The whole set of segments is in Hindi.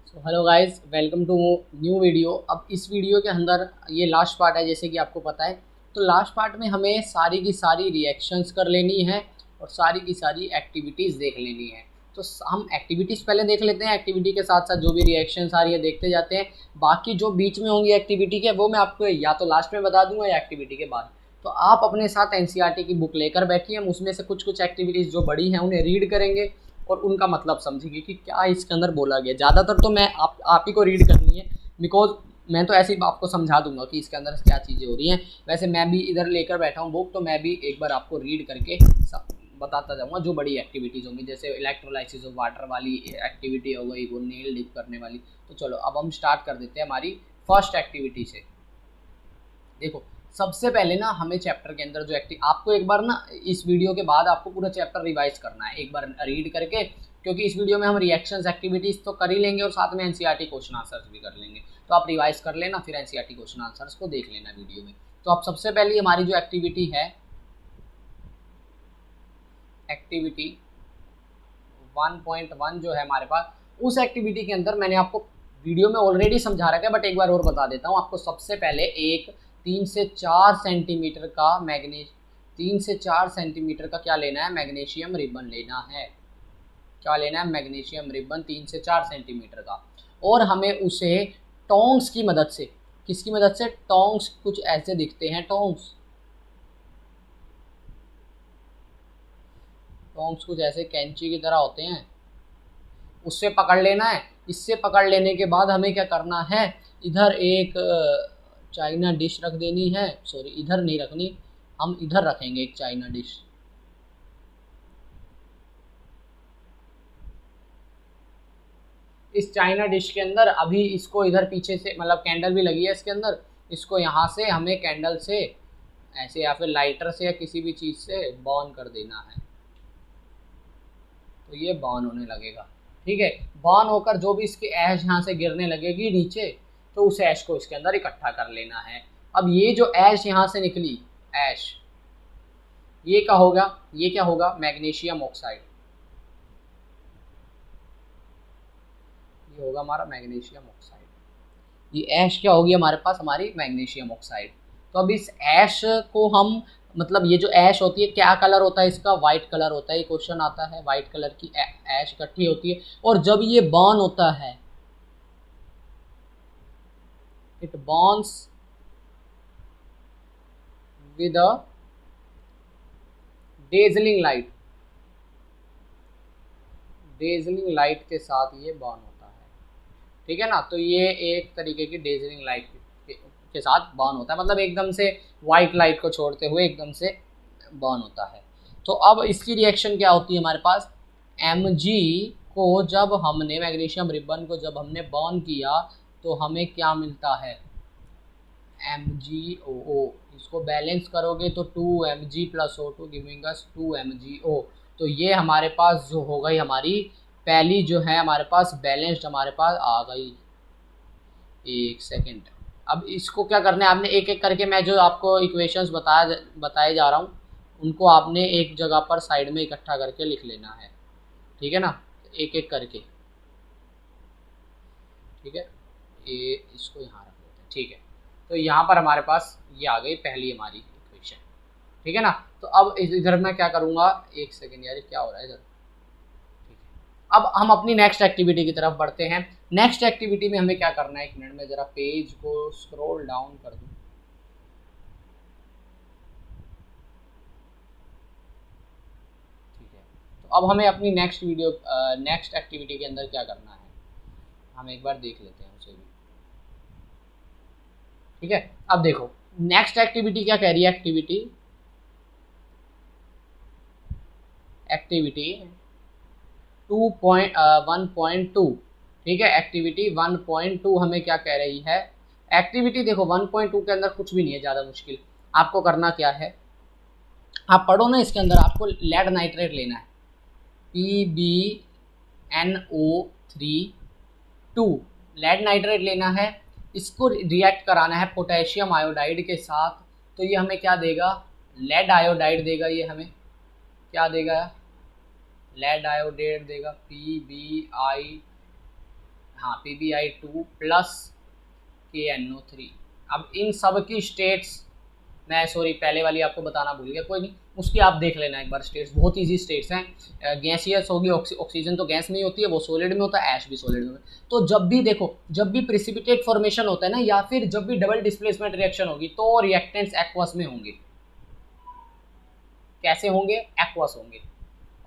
So hello guys, welcome to new video. अब इस वीडियो के अंदर ये लास्ट पार्ट है, जैसे कि आपको पता है। तो लास्ट पार्ट में हमें सारी की सारी रिएक्शंस कर लेनी है और सारी की सारी एक्टिविटीज़ देख लेनी है। तो हम एक्टिविटीज़ पहले देख लेते हैं, एक्टिविटी के साथ साथ जो भी रिएक्शंस आ रही है देखते जाते हैं। बाकी जो बीच में होंगी एक्टिविटी के, वो मैं आपको या तो लास्ट में बता दूंगा या एक्टिविटी के बाद। तो आप अपने साथ एनसीईआरटी की बुक लेकर बैठिए, हम उसमें से कुछ कुछ एक्टिविटीज़ जो बड़ी हैं उन्हें रीड करेंगे और उनका मतलब समझेंगे कि क्या इसके अंदर बोला गया। ज़्यादातर तो मैं आप ही को रीड करनी है, बिकॉज मैं तो ऐसे ही आपको समझा दूंगा कि इसके अंदर क्या चीज़ें हो रही हैं। वैसे मैं भी इधर लेकर बैठा हूँ बुक, तो मैं भी एक बार आपको रीड करके बताता जाऊँगा जो बड़ी एक्टिविटीज़ होंगी, जैसे इलेक्ट्रोलाइसिस ऑफ वाटर वाली एक्टिविटी हो गई, वो नेल डिप करने वाली। तो चलो अब हम स्टार्ट कर देते हैं हमारी फर्स्ट एक्टिविटी से। देखो, सबसे पहले ना हमें चैप्टर के अंदर जो आपको एक बार ना इस वीडियो के बाद आपको पूरा चैप्टर रिवाइज करना है एक बार रीड करके, क्योंकि इस वीडियो में हम रिएक्शंस एक्टिविटीज तो कर ही लेंगे और साथ में एनसीईआरटी क्वेश्चन आंसर्स भी कर लेंगे। तो आप रिवाइज कर लेना, फिर एनसीईआरटी क्वेश्चन आंसर्स को देख लेना वीडियो में। तो अब सबसे पहले हमारी जो एक्टिविटी है, एक्टिविटी 1.1 जो है हमारे पास, उस एक्टिविटी के अंदर मैंने आपको वीडियो में ऑलरेडी समझा रखा है, बट एक बार और बता देता हूँ आपको। सबसे पहले एक 3 से 4 सेंटीमीटर का 3 से 4 सेंटीमीटर का क्या लेना है, मैग्नीशियम रिबन लेना है। क्या लेना है, मैग्नीशियम रिबन 3 से 4 सेंटीमीटर का। और हमें उसे टोंग्स की मदद से, किसकी मदद से, टोंग्स कुछ ऐसे दिखते हैं, टोंग्स टोंग्स कुछ ऐसे कैंची की तरह होते हैं, उससे पकड़ लेना है। इससे पकड़ लेने के बाद हमें क्या करना है, इधर एक चाइना डिश रख देनी है। सॉरी, इधर नहीं रखनी, हम इधर रखेंगे एक चाइना डिश। इस चाइना डिश के अंदर अभी इसको इधर पीछे से, मतलब कैंडल भी लगी है इसके अंदर, इसको यहाँ से हमें कैंडल से ऐसे या फिर लाइटर से या किसी भी चीज़ से बर्न कर देना है। तो ये बर्न होने लगेगा, ठीक है। बर्न होकर जो भी इसकी ऐश यहाँ से गिरने लगेगी नीचे, तो उस ऐश को इसके अंदर इकट्ठा कर लेना है। अब ये जो ऐश यहाँ से निकली, ऐश, ये क्या होगा, ये क्या होगा, मैग्नीशियम ऑक्साइड। ये होगा हमारा मैग्नीशियम ऑक्साइड। ये ऐश क्या होगी हमारे पास, हमारी मैग्नीशियम ऑक्साइड। तो अब इस ऐश को हम, मतलब ये जो ऐश होती है क्या कलर होता है इसका, वाइट कलर होता है। ये क्वेश्चन आता है, वाइट कलर की ऐश इकट्ठी होती है। और जब ये बर्न होता है, it Burns with a dazzling light, dazzling light के साथ ये बर्न होता है, ठीक है ना। तो ये एक तरीके की डेजलिंग लाइट के साथ बर्न होता है, मतलब एकदम से वाइट लाइट को छोड़ते हुए एकदम से बर्न होता है। तो अब इसकी रिएक्शन क्या होती है हमारे पास, Mg को जब हमने, मैग्नीशियम रिबन को जब हमने बर्न किया, तो हमें क्या मिलता है, MgOO। इसको बैलेंस करोगे तो 2Mg plus O2 giving us 2MgO। तो ये हमारे पास जो हो गई, हमारी पहली जो है हमारे पास बैलेंस्ड हमारे पास आ गई। एक सेकेंड, अब इसको क्या करना है, आपने एक एक करके, मैं जो आपको इक्वेशंस बताए जा रहा हूँ, उनको आपने एक जगह पर साइड में इकट्ठा करके लिख लेना है, ठीक है ना, एक एक करके, ठीक है। ये इसको यहाँ रख लेते हैं, ठीक है। तो यहाँ पर हमारे पास ये आ गई पहली हमारी इक्वेशन, ठीक है ना। तो अब इधर मैं क्या करूँगा, एक सेकेंड यार, क्या हो रहा है इधर, ठीक है। अब हम अपनी नेक्स्ट एक्टिविटी की तरफ बढ़ते हैं। नेक्स्ट एक्टिविटी में हमें क्या करना है, एक मिनट में ज़रा पेज को स्क्रॉल डाउन कर दूँ, ठीक है। तो अब हमें अपनी नेक्स्ट एक्टिविटी के अंदर क्या करना है, हम एक बार देख लेते हैं उसे भी, ठीक है। अब देखो नेक्स्ट एक्टिविटी क्या कह रही है, एक्टिविटी 1.2, ठीक है। एक्टिविटी 1.2 हमें क्या कह रही है, एक्टिविटी देखो 1.2 के अंदर कुछ भी नहीं है ज़्यादा मुश्किल। आपको करना क्या है, आप पढ़ो ना, इसके अंदर आपको लेड नाइट्रेट लेना है, PbNO3 लेड नाइट्रेट लेना है। इसको रिएक्ट कराना है पोटेशियम आयोडाइड के साथ। तो ये हमें क्या देगा, लेड आयोडाइड देगा। ये हमें क्या देगा, लेड आयोडाइड देगा, PbI हाँ PbI2 प्लस KNO3। अब इन सब की स्टेट्स, मैं सॉरी पहले वाली आपको बताना भूल गया, कोई नहीं, उसकी आप देख लेना एक बार। स्टेट्स बहुत इजी स्टेट्स हैं। गैसियस होगी, ऑक्सीजन तो गैस में ही होती है, वो सॉलिड में होता है, ऐश भी सॉलिड में। तो जब भी देखो, जब भी प्रिसिपिटेट फॉर्मेशन होता है ना, या फिर जब भी डबल डिस्प्लेसमेंट रिएक्शन होगी, तो रिएक्टेंट्स एक्वस में होंगे। कैसे होंगे? एक्वस होंगे।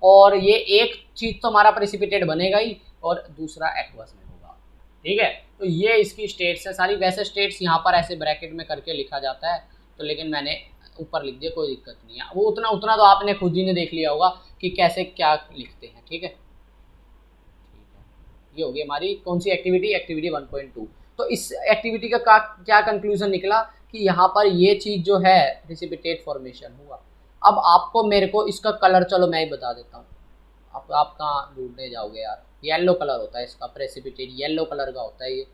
और ये एक चीज तो हमारा प्रिसिपिटेट बनेगा ही, और दूसरा एक्वस में होगा। ठीक है, तो ये इसकी स्टेट्स है सारी। वैसे स्टेट्स यहाँ पर ऐसे ब्रैकेट में करके लिखा जाता है, तो लेकिन मैंने ऊपर लिख दिया, कोई दिक्कत नहीं है। वो उतना उतना तो आपने खुद ही ने देख लिया होगा कि कैसे क्या लिखते हैं। ठीक है, ये होगी हमारी कौन सी एक्टिविटी, एक्टिविटी 1.2। तो इस एक्टिविटी का क्या कंक्लूजन निकला कि यहाँ पर ये चीज़ जो है प्रिसिपिटेट फॉर्मेशन हुआ। अब आपको मेरे को इसका कलर, चलो मैं ही बता देता हूँ। आप कहाँ ढूंढने जाओगे यार? येलो कलर होता है इसका, प्रेसिपिटेट येलो कलर का होता है ये।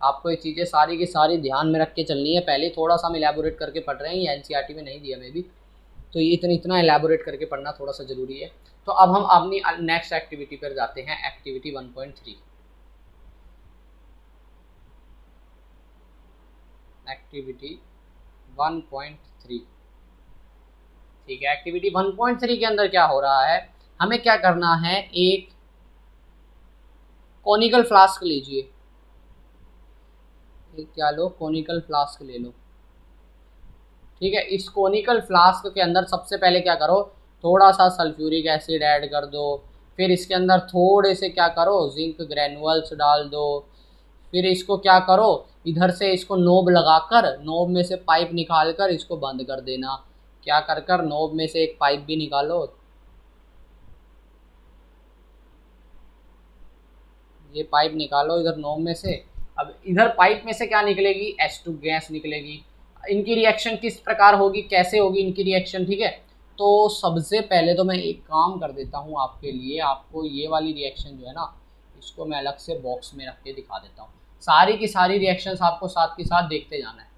आपको ये चीज़ें सारी की सारी ध्यान में रख के चलनी है। पहले थोड़ा सा हम इलेबोरेट करके पढ़ रहे हैं, ये एनसीईआरटी में नहीं दिया मैं भी, तो ये इतना इलेबोरेट करके पढ़ना थोड़ा सा ज़रूरी है। तो अब हम अपनी नेक्स्ट एक्टिविटी पर जाते हैं, एक्टिविटी 1.3। एक्टिविटी 1.3। ठीक है, एक्टिविटी 1.3 के अंदर क्या हो रहा है, हमें क्या करना है, एक कॉनिकल फ्लास्क लीजिए। क्या लो, कॉनिकल फ्लास्क ले लो। ठीक है, इस कॉनिकल फ्लास्क के अंदर सबसे पहले क्या करो, थोड़ा सा सल्फ्यूरिक एसिड ऐड कर दो। फिर इसके अंदर थोड़े से क्या करो, जिंक ग्रैनुअल्स डाल दो। फिर इसको क्या करो, इधर से इसको नोब लगाकर, नोब में से पाइप निकाल कर इसको बंद कर देना। क्या कर कर नोब में से एक पाइप भी निकालो, ये पाइप निकालो इधर नोब में से। अब इधर पाइप में से क्या निकलेगी, H2 गैस निकलेगी। इनकी रिएक्शन किस प्रकार होगी, कैसे होगी इनकी रिएक्शन? ठीक है, तो सबसे पहले तो मैं एक काम कर देता हूँ आपके लिए, आपको ये वाली रिएक्शन जो है ना, इसको मैं अलग से बॉक्स में रख के दिखा देता हूँ। सारी की सारी रिएक्शंस आपको साथ के साथ देखते जाना है।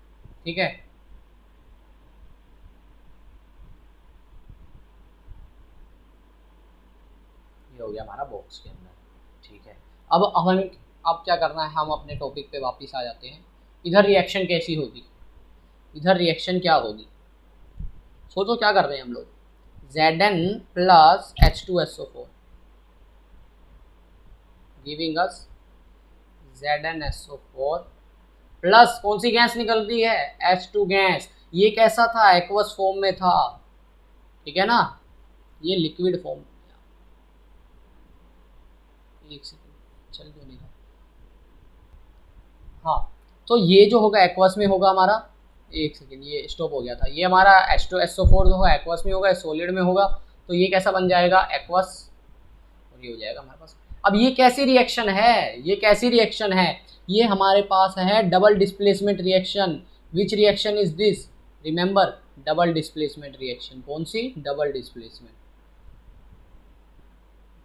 ठीक है, ये हो गया हमारा बॉक्स के अंदर। ठीक है, अब क्या करना है, हम अपने टॉपिक पे वापस आ जाते हैं। इधर रिएक्शन कैसी होगी, इधर रिएक्शन क्या होगी, सोचो क्या कर रहे हैं हम लोग। Zn plus H2SO4 giving us ZnSO4 plus कौन सी गैस निकलती है, H2 गैस। ये कैसा था, एक्वस फॉर्म में था। ठीक है ना, ये लिक्विड फॉर्म। एक सेकंड, चल क्यों नहीं रहा। हाँ, तो ये जो होगा एक्वस में होगा हमारा, एक सेकंड ये स्टॉप हो गया था। ये हमारा H2SO4 जो है एक्वस में होगा, सॉलिड में होगा। तो ये कैसा बन जाएगा, एक्वस, और ये हो जाएगा हमारे पास। अब ये कैसी रिएक्शन है, ये कैसी रिएक्शन है, ये हमारे पास है double displacement reaction. Which reaction is this, remember double displacement reaction. कौन सी, डबल डिस्प्लेसमेंट।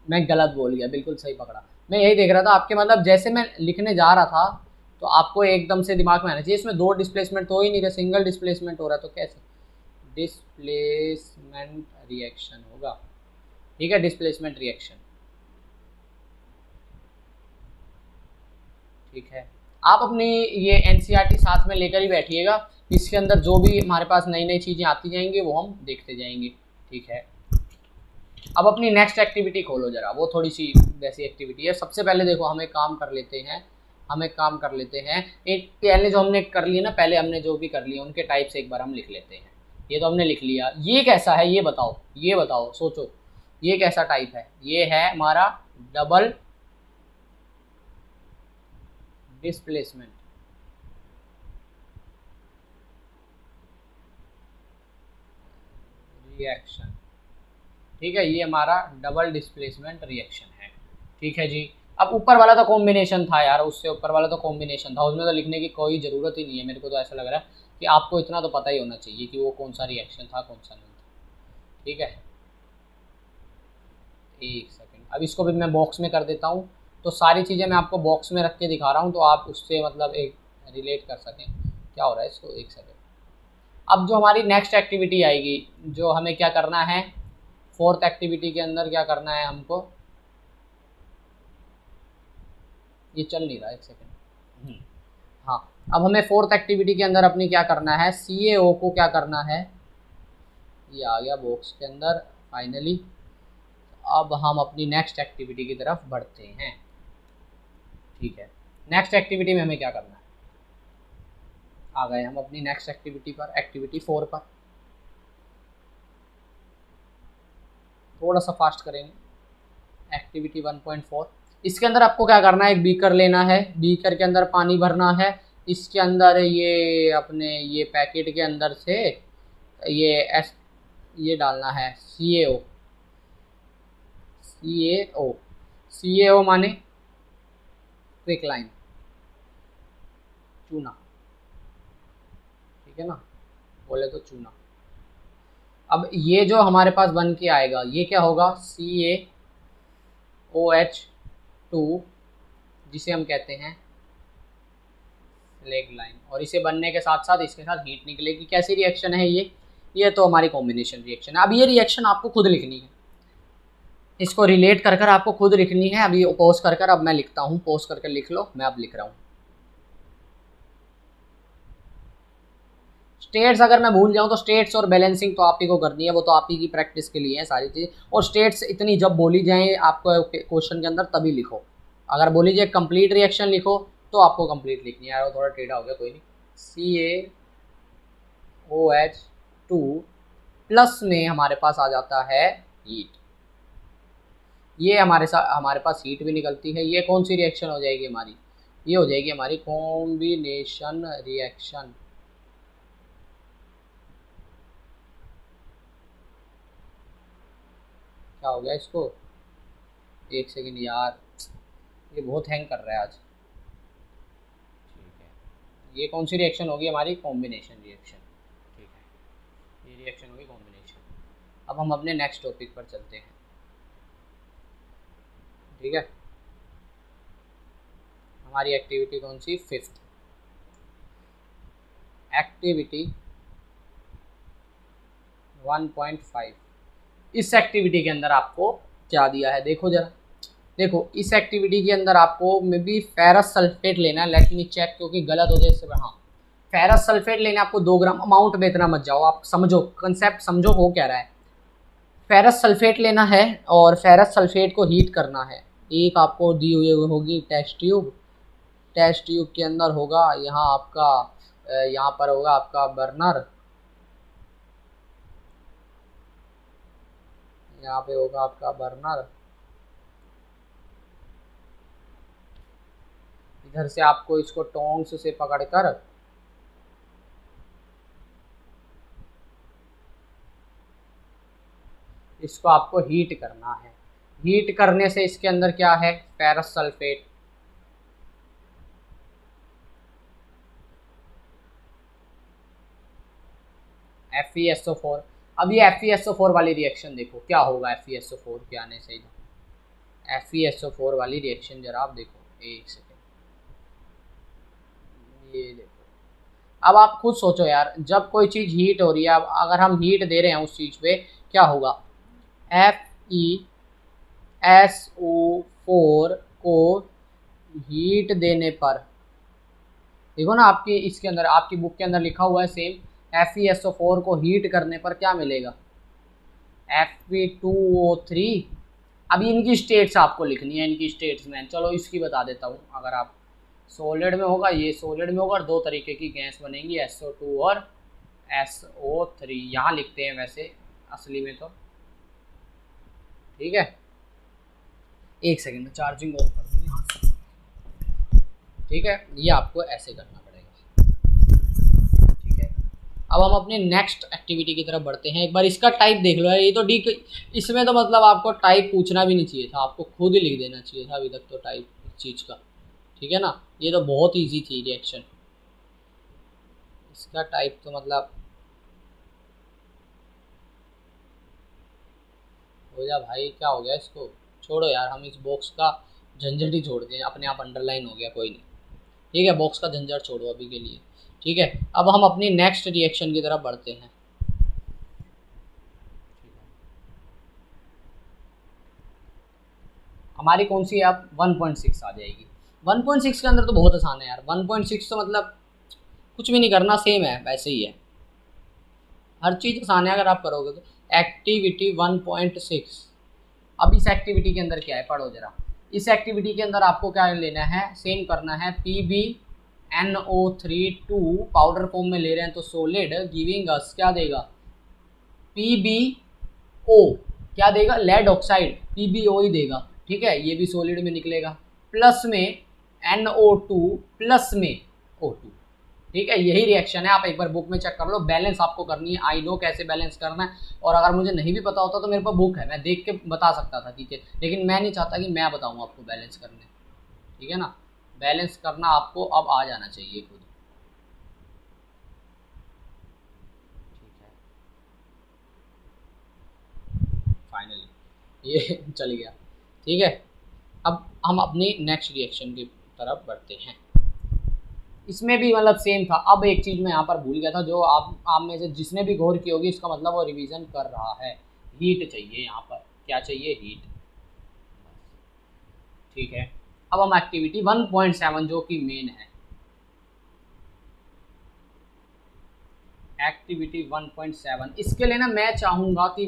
मैं गलत बोल गया, बिल्कुल सही पकड़ा। मैं यही देख रहा था आपके, मतलब जैसे मैं लिखने जा रहा था तो आपको एकदम से दिमाग में आना चाहिए, इसमें दो डिस्प्लेसमेंट तो ही नहीं रहे, सिंगल डिस्प्लेसमेंट हो रहा है, तो कैसे, डिस्प्लेसमेंट रिएक्शन होगा। ठीक है, डिस्प्लेसमेंट रिएक्शन। ठीक है, आप अपनी ये एनसीईआरटी साथ में लेकर ही बैठिएगा, इसके अंदर जो भी हमारे पास नई नई चीज़ें आती जाएंगी वो हम देखते जाएंगे। ठीक है, अब अपनी नेक्स्ट एक्टिविटी खोलो जरा, वो थोड़ी सी वैसी एक्टिविटी है। सबसे पहले देखो, हम एक काम कर लेते हैं, एक पहले जो हमने कर लिया ना, पहले हमने जो भी कर लिया उनके टाइप से एक बार हम लिख लेते हैं। ये तो हमने लिख लिया, ये कैसा है, ये बताओ, सोचो ये कैसा टाइप है। ये है हमारा डबल डिस्प्लेसमेंट। रिएक्शन। ठीक है, ये हमारा डबल डिस्प्लेसमेंट रिएक्शन है। ठीक है जी, अब ऊपर वाला तो कॉम्बिनेशन था यार, उससे ऊपर वाला तो कॉम्बिनेशन था, उसमें तो लिखने की कोई ज़रूरत ही नहीं है। मेरे को तो ऐसा लग रहा है कि आपको इतना तो पता ही होना चाहिए कि वो कौन सा रिएक्शन था, कौन सा नहीं था। ठीक है, एक सेकेंड, अब इसको भी मैं बॉक्स में कर देता हूँ, तो सारी चीज़ें मैं आपको बॉक्स में रख के दिखा रहा हूँ, तो आप उससे मतलब एक रिलेट कर सकें क्या हो रहा है इसको। एक सेकेंड, अब जो हमारी नेक्स्ट एक्टिविटी आएगी, जो हमें क्या करना है, फोर्थ एक्टिविटी के अंदर क्या करना है हमको, ये चल नहीं रहा, एक सेकेंड। हाँ, अब हमें फोर्थ एक्टिविटी के अंदर अपनी क्या करना है, CaO को क्या करना है, ये आ गया बॉक्स के अंदर फाइनली। अब हम अपनी नेक्स्ट एक्टिविटी की तरफ बढ़ते हैं। ठीक है, नेक्स्ट एक्टिविटी में हमें क्या करना है, आ गए हम अपनी नेक्स्ट एक्टिविटी पर, एक्टिविटी 4 पर। थोड़ा सा फास्ट करेंगे। एक्टिविटी 1.4, इसके अंदर आपको क्या करना है, एक बीकर लेना है, बीकर के अंदर पानी भरना है, इसके अंदर ये अपने ये पैकेट के अंदर से ये डालना है CaO। CaO माने क्विकलाइम, चूना, ठीक है ना, बोले तो चूना। अब ये जो हमारे पास बन के आएगा ये क्या होगा, CaOH2, जिसे हम कहते हैं फ्लैग लाइन, और इसे बनने के साथ साथ इसके साथ हीट निकलेगी। कैसी रिएक्शन है ये तो हमारी कॉम्बिनेशन रिएक्शन है। अब ये रिएक्शन आपको खुद लिखनी है, इसको रिलेट कर कर आपको खुद लिखनी है। अभी पॉज कर कर अब मैं लिखता हूँ, पॉज करके लिख लो, मैं अब लिख रहा हूँ। स्टेट्स अगर मैं भूल जाऊँ तो स्टेट्स और बैलेंसिंग तो आप ही को करनी है, वो तो आप ही की प्रैक्टिस के लिए है सारी चीज़। और स्टेट्स इतनी जब बोली जाए आपको क्वेश्चन के अंदर तभी लिखो। अगर बोली जाए कंप्लीट रिएक्शन लिखो तो आपको कंप्लीट लिखनी है। यार वो थोड़ा टेढ़ा हो गया, कोई नहीं। CaOH2 प्लस में हमारे पास आ जाता है हीट। ये हमारे पास हीट भी निकलती है। ये कौन सी रिएक्शन हो जाएगी हमारी, ये हो जाएगी हमारी कॉम्बिनेशन रिएक्शन। क्या हो गया इसको, एक सेकेंड यार, ये बहुत हैंग कर रहा है आज। ठीक है, ये कौन सी रिएक्शन होगी हमारी, कॉम्बिनेशन रिएक्शन। ठीक है, ये रिएक्शन होगी कॉम्बिनेशन। अब हम अपने नेक्स्ट टॉपिक पर चलते हैं। ठीक है, हमारी एक्टिविटी कौन सी, 5th एक्टिविटी 1.5। इस एक्टिविटी के अंदर आपको क्या दिया है, देखो जरा, देखो इस एक्टिविटी के अंदर आपको मे बी फेरस सल्फेट लेना है। लेट मी चेक, क्योंकि गलत हो जाए इससे। हाँ, फेरस सल्फेट लेना आपको 2 ग्राम। अमाउंट में इतना मत जाओ, आप समझो कंसेप्ट, समझो हो क्या रहा है। फेरस सल्फेट लेना है और फेरस सल्फेट को हीट करना है। एक आपको दी हुई होगी टेस्ट ट्यूब, टेस्ट ट्यूब के अंदर होगा यहाँ आपका, यहाँ पर होगा आपका बर्नर, यहाँ पे होगा आपका बर्नर। इधर से आपको इसको टोंग्स से पकड़कर इसको आपको हीट करना है। हीट करने से इसके अंदर क्या है, फेरस सल्फेट, FeSO4। अब ये FeSO4 वाली रिएक्शन देखो क्या होगा, FeSO4 के आने से। FeSO4 वाली रिएक्शन जरा आप देखो, एक सेकेंड, ये देखो। अब आप खुद सोचो यार, जब कोई चीज़ हीट हो रही है, अब अगर हम हीट दे रहे हैं उस चीज़ पे, क्या होगा, FeSO4 को हीट देने पर, देखो ना आपकी इसके अंदर, आपकी बुक के अंदर लिखा हुआ है सेम, FeSO4 को हीट करने पर क्या मिलेगा, Fe2O3। अभी इनकी स्टेट्स आपको लिखनी है, इनकी स्टेट्स में, चलो इसकी बता देता हूँ। अगर आप सॉलिड में होगा, ये सॉलिड में होगा, और 2 तरीके की गैस बनेंगी, SO2 और SO3। यहाँ लिखते हैं वैसे असली में तो, ठीक है। एक सेकेंड में चार्जिंग ऑफ कर दूँ यहाँ से, ठीक है। ये आपको ऐसे करना पड़ेगा, ठीक है। अब हम अपने नेक्स्ट एक्टिविटी की तरफ बढ़ते हैं। एक बार इसका टाइप देख लो यार, ये तो डी, इसमें तो मतलब आपको टाइप पूछना भी नहीं चाहिए था, आपको खुद ही लिख देना चाहिए था अभी तक तो टाइप इस चीज़ का, ठीक है ना। ये तो बहुत इजी थी रिएक्शन, इसका टाइप तो मतलब हो जा भाई, क्या हो गया इसको, छोड़ो यार, हम इस बॉक्स का झंझट ही छोड़ दें, अपने आप अंडरलाइन हो गया, कोई नहीं, ठीक है। बॉक्स का झंझट छोड़ो अभी के लिए, ठीक है। अब हम अपनी नेक्स्ट रिएक्शन की तरफ बढ़ते हैं। हमारी कौन सी अब 1.6 आ जाएगी। 1.6 के अंदर तो बहुत आसान है यार, 1.6 तो मतलब कुछ भी नहीं करना, सेम है वैसे ही है, हर चीज़ आसान है अगर आप करोगे तो। एक्टिविटी 1.6, अब इस एक्टिविटी के अंदर क्या है पढ़ो जरा। इस एक्टिविटी के अंदर आपको क्या लेना है, सेम करना है, PbNO3 2 पाउडर फॉर्म में ले रहे हैं तो सॉलिड गिविंग अस क्या देगा, PbO क्या देगा, लेड ऑक्साइड, PbO ही देगा, ठीक है, ये भी सॉलिड में निकलेगा, प्लस में NO2 प्लस में O2, ठीक है, यही रिएक्शन है। आप एक बार बुक में चेक कर लो, बैलेंस आपको करनी है, आई नो कैसे बैलेंस करना है, और अगर मुझे नहीं भी पता होता तो मेरे पास बुक है, मैं देख के बता सकता था, ठीक है, लेकिन मैं नहीं चाहता कि मैं बताऊँ आपको बैलेंस करने, ठीक है ना, बैलेंस करना आपको अब आ जाना चाहिए खुद, ठीक है, फाइनली ये चल गया, ठीक है। अब हम अपनी नेक्स्ट रिएक्शन की तरफ बढ़ते हैं। इसमें भी मतलब सेम था। अब एक चीज़ मैं यहाँ पर भूल गया था, जो आप में से जिसने भी गौर की होगी, इसका मतलब वो रिवीजन कर रहा है। हीट चाहिए यहाँ पर, क्या चाहिए, हीट, ठीक है। अब हम एक्टिविटी 1.7 जो कि मेन है, एक्टिविटी 1.7, इसके लिए ना मैं चाहूँगा कि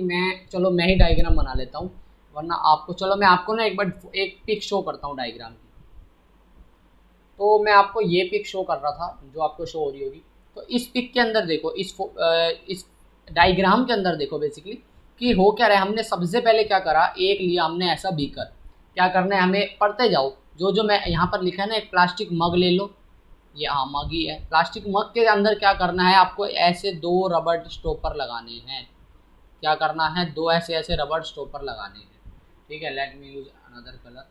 चलो मैं ही डायग्राम बना लेता हूँ, वरना आपको, चलो मैं आपको ना एक बार एक पिक शो करता हूँ डायग्राम की। तो मैं आपको ये पिक शो कर रहा था जो आपको शो हो रही होगी। तो इस पिक के अंदर देखो, इस डायग्राम के अंदर देखो बेसिकली कि हो क्या रहा है। हमने सबसे पहले क्या करा, एक लिया हमने ऐसा बीकर, क्या करना है हमें, पढ़ते जाओ, जो मैं यहाँ पर लिखा है ना, एक प्लास्टिक मग ले लो, ये हाँ मग ही है। प्लास्टिक मग के अंदर क्या करना है आपको, ऐसे 2 रबर स्टॉपर लगाने हैं, क्या करना है, 2 ऐसे रबर स्टॉपर लगाने हैं, ठीक है। Let me use another colour,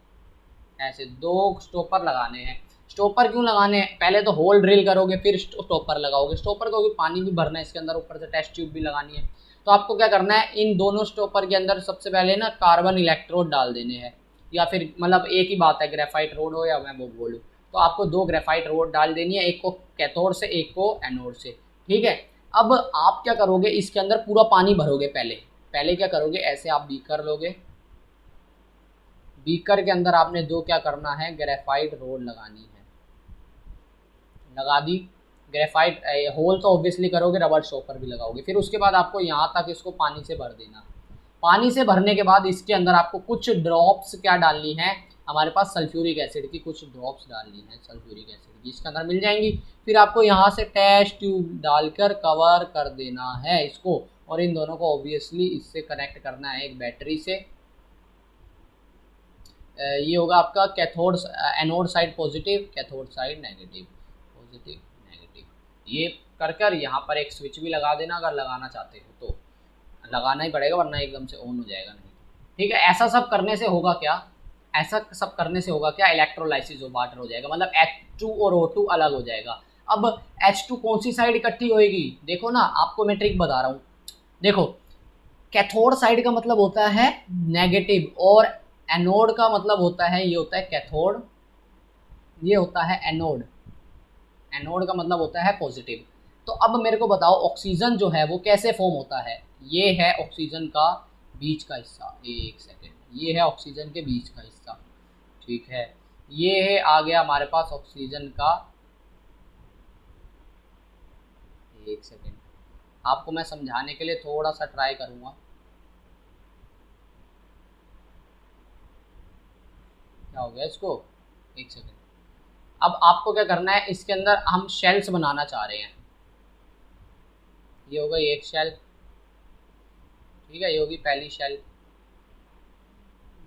ऐसे 2 स्टॉपर लगाने हैं। स्टॉपर क्यों लगाने हैं, पहले तो होल ड्रिल करोगे फिर स्टॉपर लगाओगे, स्टॉपर को पानी भी भरना है इसके अंदर, ऊपर से टेस्ट ट्यूब भी लगानी है। तो आपको क्या करना है, इन दोनों स्टॉपर के अंदर सबसे पहले ना कार्बन इलेक्ट्रोड डाल देने हैं, या फिर मतलब एक ही बात है, ग्रेफाइट रोड हो या मैं वो बोलूँ, तो आपको 2 ग्रेफाइट रोड डाल देनी है, एक को कैथोड से एक को एनोड से, ठीक है। अब आप क्या करोगे, इसके अंदर पूरा पानी भरोगे, पहले क्या करोगे, ऐसे आप बीकर लोगे, बीकर के अंदर आपने 2 क्या करना है, ग्रेफाइट रोड लगानी है, लगा दी ग्रेफाइट, होल तो ऑब्वियसली करोगे, रबर स्टॉपर भी लगाओगे। फिर उसके बाद आपको यहाँ तक इसको पानी से भर देना। पानी से भरने के बाद इसके अंदर आपको कुछ ड्रॉप्स क्या डालनी है, हमारे पास सल्फ्यूरिक एसिड की कुछ ड्रॉप्स डालनी है, सल्फ्यूरिक एसिड की इसके अंदर मिल जाएंगी। फिर आपको यहाँ से टेस्ट ट्यूब डालकर कवर कर देना है इसको, और इन दोनों को ऑब्वियसली इससे कनेक्ट करना है एक बैटरी से। ये होगा आपका cathode, anode side positive, cathode side negative, positive negative. ये कर यहाँ पर एक स्विच भी लगा देना, अगर लगाना चाहते हो तो लगाना ही पड़ेगा, वरना एकदम से ऑन हो जाएगा नहीं, ठीक है। ऐसा सब करने से होगा क्या, ऐसा सब करने से होगा क्या, इलेक्ट्रोलाइसिस हो, वाटर हो जाएगा, मतलब H2 और O2 अलग हो जाएगा। अब H2 कौन सी साइड इकट्ठी होएगी, देखो ना, आपको मैं ट्रिक बता रहा हूँ। देखो, कैथोड साइड का मतलब होता है नेगेटिव, और एनोड का मतलब होता है, ये होता है कैथोड, ये होता है एनोड, एनोड का मतलब होता है पॉजिटिव। तो अब मेरे को बताओ, ऑक्सीजन जो है वो कैसे फॉर्म होता है, ये है ऑक्सीजन का बीच का हिस्सा, एक सेकेंड, ये है ऑक्सीजन के बीच का हिस्सा, ठीक है। ये है आ गया हमारे पास ऑक्सीजन का, एक सेकेंड, आपको मैं समझाने के लिए थोड़ा सा ट्राई करूँगा, क्या हो गया इसको, एक सेकेंड। अब आपको क्या करना है, इसके अंदर हम शेल्स बनाना चाह रहे हैं, ये होगा एक शेल, ठीक है, ये होगी पहली शेल,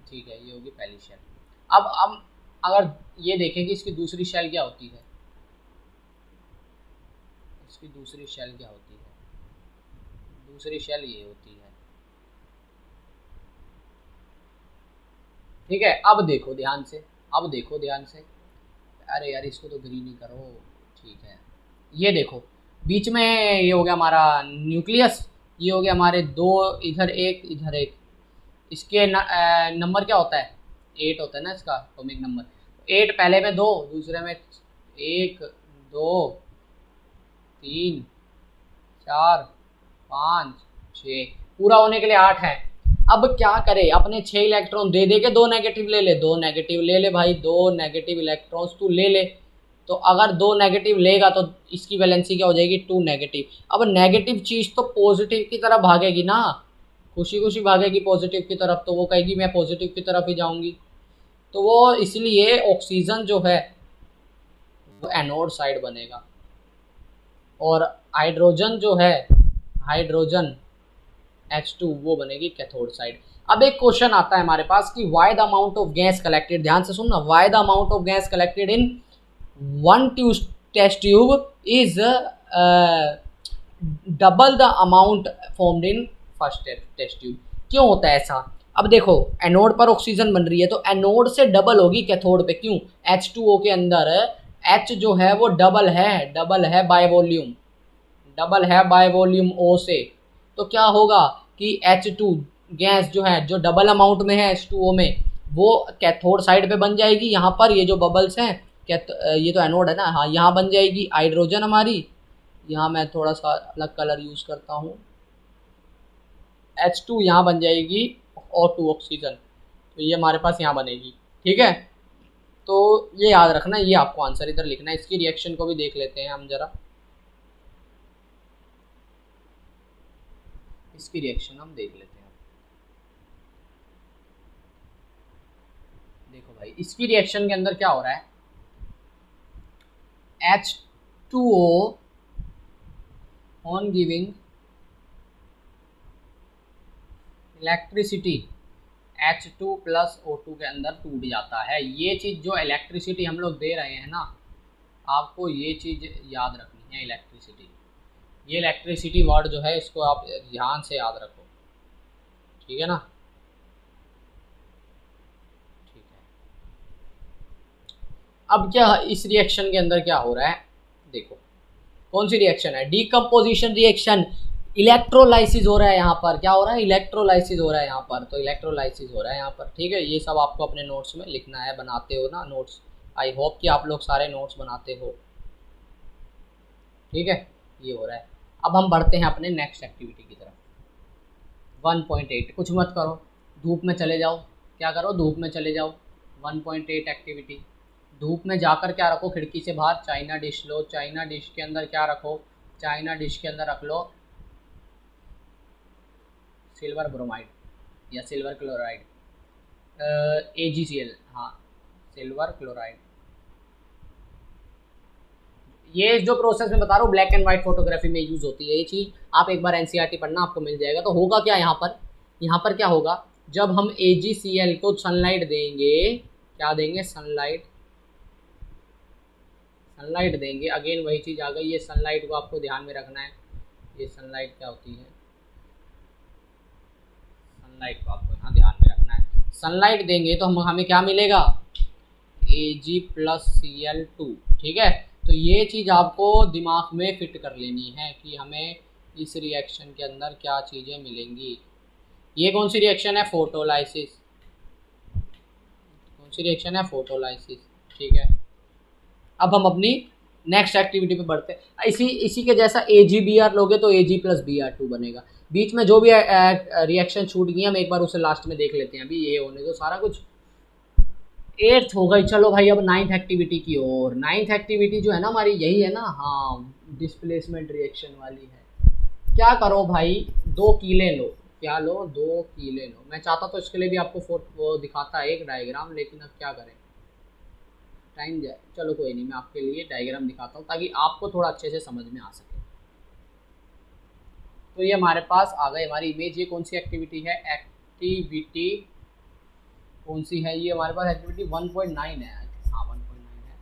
ठीक है, ये होगी पहली शेल। अब हम अगर ये देखें कि इसकी दूसरी शेल क्या होती है, इसकी दूसरी शेल क्या होती है, दूसरी शेल ये होती है, ठीक है। अब देखो ध्यान से, अब देखो ध्यान से, अरे यार इसको तो ग्रीन ही करो, ठीक है। ये देखो बीच में ये हो गया हमारा न्यूक्लियस, ये हो गया हमारे 2, इधर एक इधर एक, इसके नंबर क्या होता है, 8 होता है ना इसका एटॉमिक नंबर, 8 पहले में 2, दूसरे में 1 2 3 4 5 6, पूरा होने के लिए 8 है। अब क्या करे, अपने 6 इलेक्ट्रॉन दे दे के 2 नेगेटिव ले ले, 2 नेगेटिव ले ले भाई, 2 नेगेटिव इलेक्ट्रॉन्स तू ले ले। तो अगर 2 नेगेटिव लेगा तो इसकी वैलेंसी क्या हो जाएगी, 2 नेगेटिव। अब नेगेटिव चीज़ तो पॉजिटिव की तरफ भागेगी ना, खुशी खुशी भागेगी पॉजिटिव की तरफ, तो वो कहेगी मैं पॉजिटिव की तरफ ही जाऊंगी। तो वो इसलिए ऑक्सीजन जो है वो एनोड साइड बनेगा, और हाइड्रोजन जो है, हाइड्रोजन H2 वो बनेगी कैथोड साइड। अब एक क्वेश्चन आता है हमारे पास कि why the amount of gas collected, ध्यान से सुनना, why the amount of gas collected in one test tube is double the amount formed in first test tube. क्यों होता है ऐसा? अब देखो, एनोड पर ऑक्सीजन बन रही है तो एनोड से डबल होगी कैथोड पे। क्यों? H2O के अंदर H जो है वो डबल है बाय वॉल्यूम, डबल है बाय वॉल्यूम O से। तो क्या होगा कि H2 गैस जो है, जो डबल अमाउंट में है H2O में, वो कैथोड साइड पे बन जाएगी। यहाँ पर ये जो बबल्स हैं, ये तो एनोड है ना, हाँ, यहाँ बन जाएगी हाइड्रोजन हमारी। यहाँ मैं थोड़ा सा अलग कलर यूज़ करता हूँ, H2 यहाँ बन जाएगी O2 ऑक्सीजन, तो ये हमारे पास यहाँ बनेगी। ठीक है, तो ये याद रखना, ये आपको आंसर इधर लिखना है। इसकी रिएक्शन को भी देख लेते हैं हम जरा, इसकी रिएक्शन हम देख लेते हैं। देखो भाई, इसकी रिएक्शन के अंदर क्या हो रहा है, H2O on giving electricity H2 plus O2 के अंदर टूट जाता है। ये चीज़ जो इलेक्ट्रिसिटी हम लोग दे रहे हैं ना, आपको ये चीज़ याद रखनी है, इलेक्ट्रिसिटी। ये इलेक्ट्रिसिटी वर्ड जो है इसको आप ध्यान से याद रखो, ठीक है ना। ठीक है, अब क्या इस रिएक्शन के अंदर क्या हो रहा है, देखो कौन सी रिएक्शन है, डीकम्पोजिशन रिएक्शन। इलेक्ट्रोलाइसिस हो रहा है यहाँ पर, क्या हो रहा है, इलेक्ट्रोलाइसिस हो रहा है यहाँ पर, तो इलेक्ट्रोलाइसिस हो रहा है यहाँ पर। ठीक है, ये सब आपको अपने नोट्स में लिखना है, बनाते हो ना नोट्स, आई होप कि आप लोग सारे नोट्स बनाते हो। ठीक है, ये हो रहा है। अब हम बढ़ते हैं अपने नेक्स्ट एक्टिविटी की तरफ। 1.8, कुछ मत करो, धूप में चले जाओ, क्या करो, धूप में चले जाओ। 1.8 एक्टिविटी, धूप में जाकर क्या रखो, खिड़की से बाहर चाइना डिश लो, चाइना डिश के अंदर क्या रखो, चाइना डिश के अंदर रख लो सिल्वर ब्रोमाइड या सिल्वर क्लोराइड, AgCl, हाँ, सिल्वर क्लोराइड। ये जो प्रोसेस मैं बता रहा हूँ ब्लैक एंड वाइट फोटोग्राफी में यूज़ होती है ये चीज़, आप एक बार NCERT पढ़ना, आपको मिल जाएगा। तो होगा क्या यहाँ पर क्या होगा, जब हम AgCl को सनलाइट देंगे, क्या देंगे, सनलाइट देंगे। अगेन वही चीज़ आ गई, ये सनलाइट को आपको ध्यान में रखना है। ये सनलाइट क्या होती है, सनलाइट को आपको यहाँ ध्यान में रखना है। सनलाइट देंगे तो हमें क्या मिलेगा, Ag+Cl2। ठीक है, तो ये चीज़ आपको दिमाग में फिट कर लेनी है कि हमें इस रिएक्शन के अंदर क्या चीज़ें मिलेंगी। ये कौन सी रिएक्शन है, फोटोलाइसिस। कौन सी रिएक्शन है, फोटोलाइसिस। ठीक है, अब हम अपनी नेक्स्ट एक्टिविटी पे बढ़ते हैं। इसी के जैसा AgBr लोगे तो Ag+Br2 बनेगा। बीच में जो भी रिएक्शन छूट गई हम एक बार उसे लास्ट में देख लेते हैं, अभी ये होने दो सारा कुछ। 8th हो गई, चलो भाई अब 9th एक्टिविटी की ओर। 9th एक्टिविटी जो है ना हमारी, यही है ना, हाँ, डिस्प्लेसमेंट रिएक्शन वाली है। क्या करो भाई, 2 कीले लो, क्या लो, 2 कीले लो। मैं चाहता तो इसके लिए भी आपको वो दिखाता है एक डायग्राम, लेकिन अब क्या करें, टाइम जाए। चलो कोई नहीं, मैं आपके लिए डायग्राम दिखाता हूँ ताकि आपको थोड़ा अच्छे से समझ में आ सके। तो ये हमारे पास आ गई हमारी इमेज। ये कौन सी एक्टिविटी है, एक्टिविटी कौन सी है, ये हमारे पास एक्टिविटी 1.9 है, हाँ 1.9 है।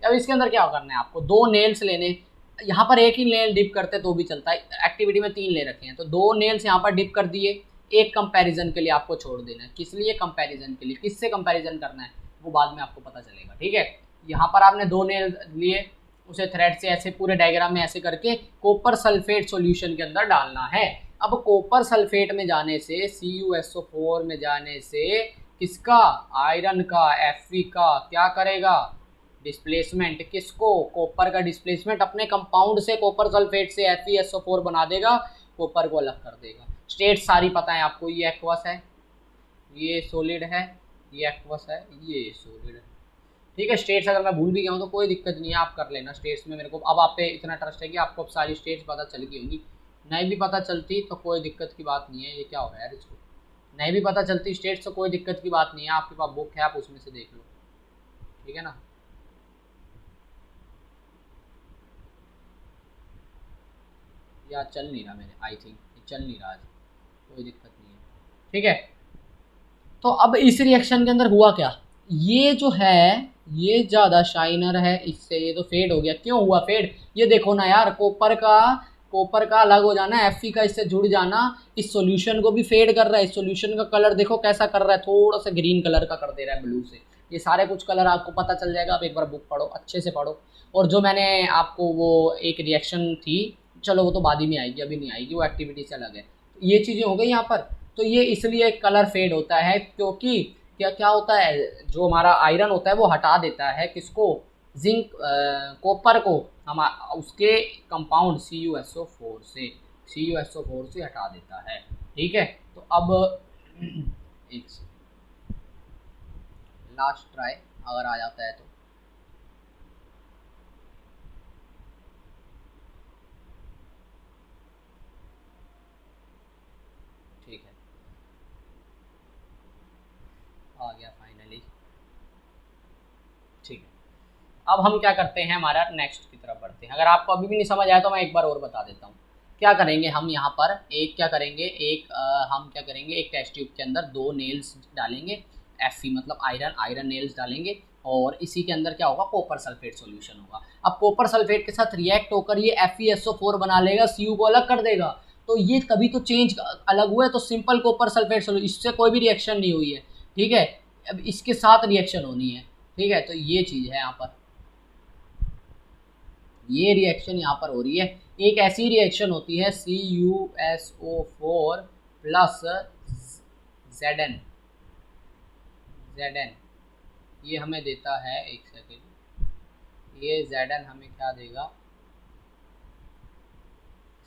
अब इसके अंदर क्या करना है, आपको 2 नेल्स लेने। यहाँ पर एक ही नेल डिप करते तो भी चलता है, एक्टिविटी में 3 ले रखे हैं, तो 2 नेल्स यहाँ पर डिप कर दिए। एक कंपैरिजन के लिए आपको छोड़ देना है, किस लिए, कंपैरिजन के लिए। किससे कंपैरिजन करना है वो बाद में आपको पता चलेगा। ठीक है, यहाँ पर आपने 2 नेल लिए, उसे थ्रेड से ऐसे पूरे डायग्राम में ऐसे करके कॉपर सल्फेट सॉल्यूशन के अंदर डालना है। अब कॉपर सल्फेट में जाने से, CuSO4 में जाने से किसका, आयरन का, Fe का क्या करेगा, डिस्प्लेसमेंट। किसको, कॉपर का डिस्प्लेसमेंट अपने कंपाउंड से, कॉपर सल्फेट से FeSO4 बना देगा, कॉपर को अलग कर देगा। स्टेट सारी पता है आपको, ये एक्वस है, ये सॉलिड है, ये एक्वस है, ये सॉलिड है। ठीक है, स्टेट्स अगर मैं भूल भी गया हूँ तो कोई दिक्कत नहीं है, आप कर लेना स्टेट्स में। मेरे को अब आप पे इतना ट्रस्ट है कि आपको अब सारी स्टेट्स पता चल गई होंगी। नहीं भी पता चलती तो कोई दिक्कत की बात नहीं है। ये क्या हो रहा है यार, इसको नहीं भी पता चलती स्टेट्स तो कोई दिक्कत की बात नहीं है, आपके पास बुक है, आप उसमें से देख लो। ठीक है ना। यार चल नहीं रहा मेरे, आई थिंक चल नहीं रहा आज, कोई दिक्कत नहीं है। ठीक है, तो अब इस रिएक्शन के अंदर हुआ क्या, ये जो है ये ज़्यादा शाइनर है इससे, ये तो फेड हो गया। क्यों हुआ फेड, ये देखो ना यार, कॉपर का अलग हो जाना, Fe का इससे जुड़ जाना इस सॉल्यूशन को भी फेड कर रहा है। इस सॉल्यूशन का कलर देखो कैसा कर रहा है, थोड़ा सा ग्रीन कलर का कर दे रहा है ब्लू से। ये सारे कुछ कलर आपको पता चल जाएगा, आप एक बार बुक पढ़ो, अच्छे से पढ़ो। और जो मैंने आपको वो एक रिएक्शन थी, चलो वो तो बाद ही में आएगी, अभी नहीं आएगी, वो एक्टिविटी से अलग है। ये चीज़ें हो गई यहाँ पर। तो ये इसलिए कलर फेड होता है क्योंकि क्या क्या होता है, जो हमारा आयरन होता है वो हटा देता है किसको, जिंक कॉपर को, हम उसके कंपाउंड CuSO4 से हटा देता है। ठीक है, तो अब एक लास्ट ट्राई अगर आ जाता है तो। ठीक है, आ गया फाइनली। ठीक है, अब हम क्या करते हैं, हमारा नेक्स्ट की तरफ बढ़ते हैं। अगर आपको अभी भी नहीं समझ आया तो मैं एक बार और बता देता हूँ। क्या करेंगे हम यहाँ पर, एक क्या करेंगे, हम क्या करेंगे, एक टेस्ट ट्यूब के अंदर 2 नेल्स डालेंगे, Fe मतलब आयरन नेल्स डालेंगे, और इसी के अंदर क्या होगा, कॉपर सल्फेट सॉल्यूशन होगा। अब कॉपर सल्फेट के साथ रिएक्ट होकर ये FeSO4 बना लेगा, Cu को अलग कर देगा। तो ये कभी तो चेंज अलग हुआ है, तो सिंपल कॉपर सल्फेट सॉल्यूशन, इससे कोई भी रिएक्शन नहीं हुई है। ठीक है, अब इसके साथ रिएक्शन होनी है। ठीक है, तो ये चीज़ है यहाँ पर, ये रिएक्शन यहाँ पर हो रही है। एक ऐसी रिएक्शन होती है CuSO4 प्लस Zn, ये हमें देता है, एक सेकेंड, ये Zn हमें क्या देगा,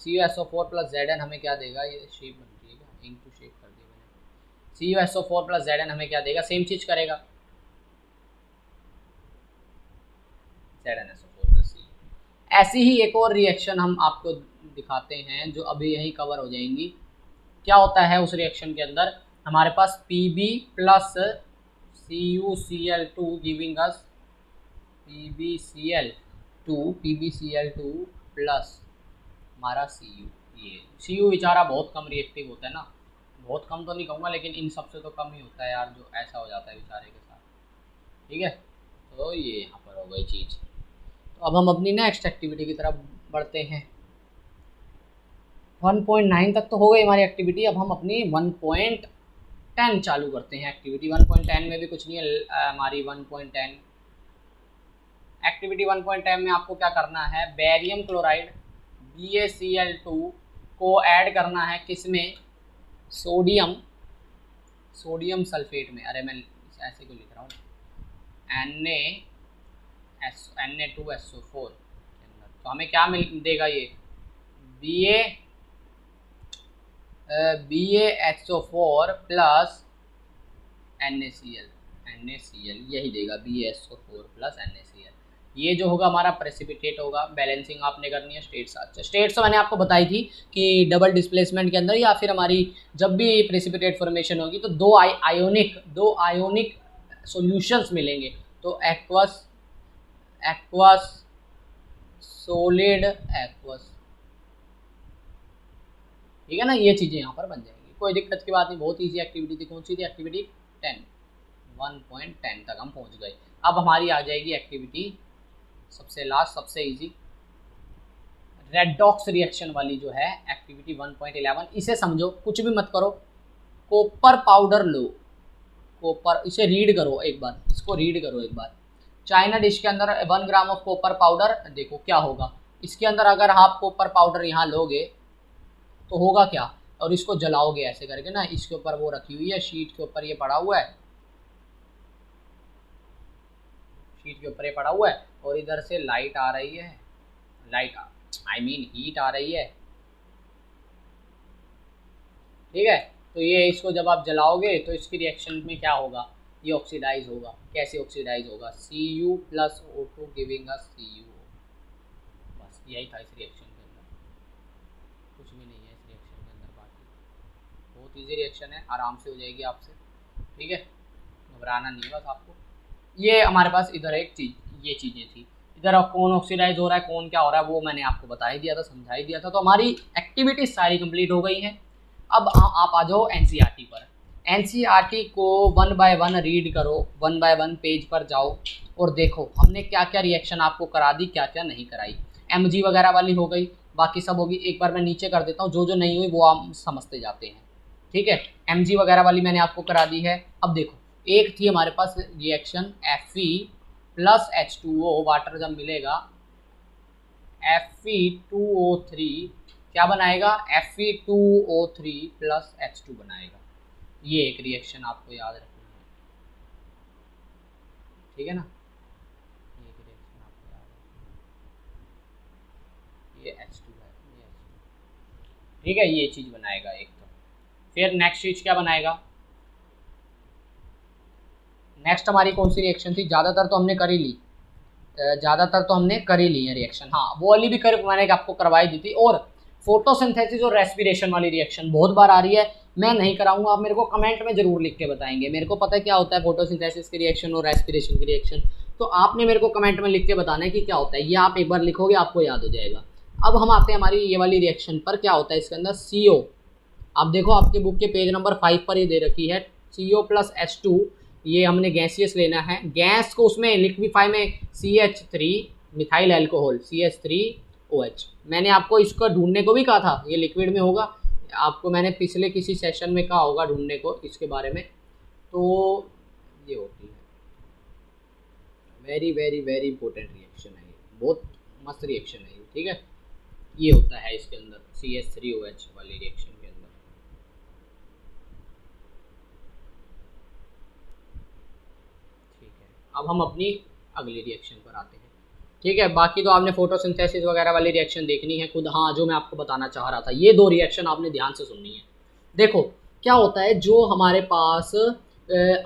CuSO4 प्लस Zn हमें क्या देगा, ये शेप बन रही है, इंटू शेप कर दिया मैंने। CuSO4 प्लस Zn हमें क्या देगा, सेम चीज़ करेगा, ZnSO4 प्लस C। ऐसी ही एक और रिएक्शन हम आपको दिखाते हैं जो अभी यही कवर हो जाएंगी। क्या होता है उस रिएक्शन के अंदर, हमारे पास Pb plus CuCl2 giving us PbCl2 plus हमारा Cu। ये Cu बेचारा बहुत कम रिएक्टिव होता है ना, बहुत कम तो नहीं कहूँगा लेकिन इन सबसे तो कम ही होता है यार, जो ऐसा हो जाता है बेचारे के साथ। ठीक है, तो ये यहाँ पर हो गई चीज़। तो अब हम अपनी नेक्स्ट एक्टिविटी की तरफ बढ़ते हैं। 1.9 तक तो हो गई हमारी एक्टिविटी, अब हम अपनी 1.10 चालू करते हैं। एक्टिविटी 1.10 में भी कुछ नहीं है हमारी 1.10 एक्टिविटी 1.10 में आपको क्या करना है, बेरियम क्लोराइड BaCl2 को ऐड करना है, किसमें, सोडियम सल्फेट में। अरे मैं ऐसे को लिख रहा हूँ, Na2SO4 के अंदर। तो हमें क्या मिल देगा, ये BaSO4 प्लस NaCl यही देगा, BaSO4 प्लस NaCl। ये जो होगा हमारा प्रेसिपिटेट होगा। बैलेंसिंग आपने करनी है स्टेट्स। अच्छा, स्टेट्स तो मैंने आपको बताई थी कि डबल डिस्प्लेसमेंट के अंदर या फिर हमारी जब भी प्रेसिपिटेट फॉर्मेशन होगी तो दो आयोनिक सॉल्यूशंस मिलेंगे। तो एक्वस सॉलिड एक्वस, ठीक है ना, ये चीज़ें यहाँ पर बन जाएंगी, कोई दिक्कत की बात नहीं। बहुत ईजी एक्टिविटी थी। कौन सी थी एक्टिविटी 1.10 तक हम पहुँच गए। अब हमारी आ जाएगी एक्टिविटी सबसे लास्ट, सबसे इजी, रेडॉक्स रिएक्शन वाली जो है एक्टिविटी 1.11। इसे समझो, कुछ भी मत करो, कॉपर पाउडर लो, कॉपर, इसे रीड करो एक बार, इसको रीड करो एक बार। चाइना डिश के अंदर 1 ग्राम ऑफ कॉपर पाउडर, देखो क्या होगा इसके अंदर। अगर आप कॉपर पाउडर यहाँ लोगे तो होगा क्या, और इसको जलाओगे ऐसे करके ना, इसके ऊपर वो रखी हुई है, शीट के ऊपर ये पड़ा हुआ है, शीट के ऊपर ये पड़ा हुआ है, और इधर से लाइट आ रही है, हीट आ रही है। ठीक है। तो ये इसको जब आप जलाओगे तो इसकी रिएक्शन में क्या होगा, ये ऑक्सीडाइज होगा। कैसे ऑक्सीडाइज होगा, Cu plus O2 giving us CuO। बस यही था इस रिएक्शन के अंदर, कुछ भी नहीं है इस रिएक्शन के अंदर। बाकी बहुत ईजी रिएक्शन है, आराम से हो जाएगी आपसे, ठीक है, घबराना नहीं बस आपको। ये हमारे पास इधर एक चीज़, ये चीज़ें थी इधर। अब कौन ऑक्सीडाइज हो रहा है, कौन क्या हो रहा है, वो मैंने आपको बता ही दिया था, समझा ही दिया था। तो हमारी एक्टिविटीज सारी कंप्लीट हो गई हैं। अब आप आ जाओ एनसीईआरटी पर। एनसीईआरटी को 1 बाय 1 रीड करो, 1 बाय 1 पेज पर जाओ और देखो हमने क्या क्या रिएक्शन आपको करा दी, क्या क्या नहीं कराई। एमजी वगैरह वाली हो गई, बाकी सब होगी। एक बार मैं नीचे कर देता हूँ, जो जो नहीं हुई वो आप समझते जाते हैं, ठीक है। एमजी वगैरह वाली मैंने आपको करा दी है। अब देखो, एक थी हमारे पास reaction Fe plus H2O, water जब मिलेगा Fe2O3 क्या बनाएगा, Fe2O3 प्लस H2 बनाएगा। ये एक रिएक्शन आपको याद रखना है, ठीक है ना। ये एक रिएक्शन आपको याद रखना है, ये H2 है, ये H2, ठीक है। ये चीज़ बनाएगा एक। तो फिर नेक्स्ट चीज़ क्या बनाएगा, नेक्स्ट हमारी कौन सी रिएक्शन थी, ज़्यादातर तो हमने कर ही ली, ज़्यादातर तो हमने कर ही ली है रिएक्शन। हाँ, वो वाली भी कर मैंने आपको करवाई दी थी। और फोटोसिंथेसिस और रेस्पिरेशन वाली रिएक्शन बहुत बार आ रही है, मैं नहीं कराऊंगा, आप मेरे को कमेंट में जरूर लिख के बताएंगे। मेरे को पता है क्या होता है फोटोसिंथेसिस की रिएक्शन और रेस्पिरेशन की रिएक्शन, तो आपने मेरे को कमेंट में लिख के बताना है कि क्या होता है। ये आप एक बार लिखोगे आपको याद हो जाएगा। अब हम आते हैं हमारी ये वाली रिएक्शन पर। क्या होता है इसके अंदर, CO। आप देखो आपके बुक के पेज नंबर 5 पर ये दे रखी है CO प्लस H2। ये हमने गैसियस लेना है, गैस को उसमें लिक्विफाई में CH3 मिथाइल अल्कोहल CH3OH। मैंने आपको इसको ढूंढने को भी कहा था, ये लिक्विड में होगा, आपको मैंने पिछले किसी सेशन में कहा होगा ढूंढने को इसके बारे में। तो ये होती है very very very important reaction है, ये बहुत मस्त रिएक्शन है ये, ठीक है। ये होता है इसके अंदर CH3OH वाली रिएक्शन के अंदर, ठीक है। अब हम अपनी अगली रिएक्शन पर आते हैं, ठीक है। बाकी तो आपने फोटोसिंथेसिस वगैरह वाली रिएक्शन देखनी है खुद। हाँ, जो मैं आपको बताना चाह रहा था, ये दो रिएक्शन आपने ध्यान से सुननी है। देखो क्या होता है, जो हमारे पास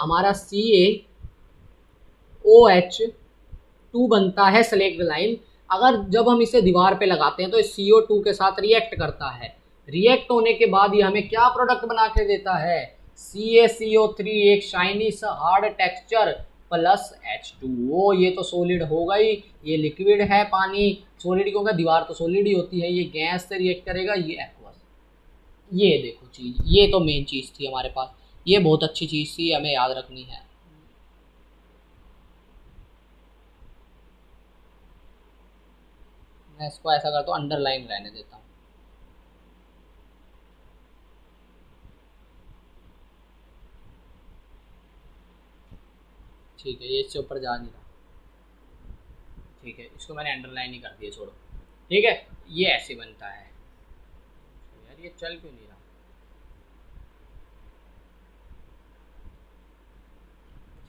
हमारा CaOH2 बनता है सेलेक्ट लाइन, अगर जब हम इसे दीवार पे लगाते हैं तो इस CO2 के साथ रिएक्ट करता है। रिएक्ट होने के बाद ये हमें क्या प्रोडक्ट बना के देता है, CaCO3, एक शाइनी सा हार्ड टेक्सचर प्लस H2O। ये तो सॉलिड होगा ही, ये लिक्विड है पानी, सॉलिड क्योंकि दीवार तो सॉलिड ही होती है। ये गैस से रिएक्ट करेगा, ये एक्वस। ये देखो चीज़, ये तो मेन चीज़ थी हमारे पास, ये बहुत अच्छी चीज़ थी, हमें याद रखनी है। मैं इसको ऐसा करता हूँ, अंडरलाइन रहने देता हूँ, ठीक है। ये इससे ऊपर जा नहीं रहा, ठीक है, इसको मैंने अंडरलाइन ही कर दिया, छोड़ो, ठीक है। ये ऐसे बनता है यार, ये चल क्यों नहीं रहा,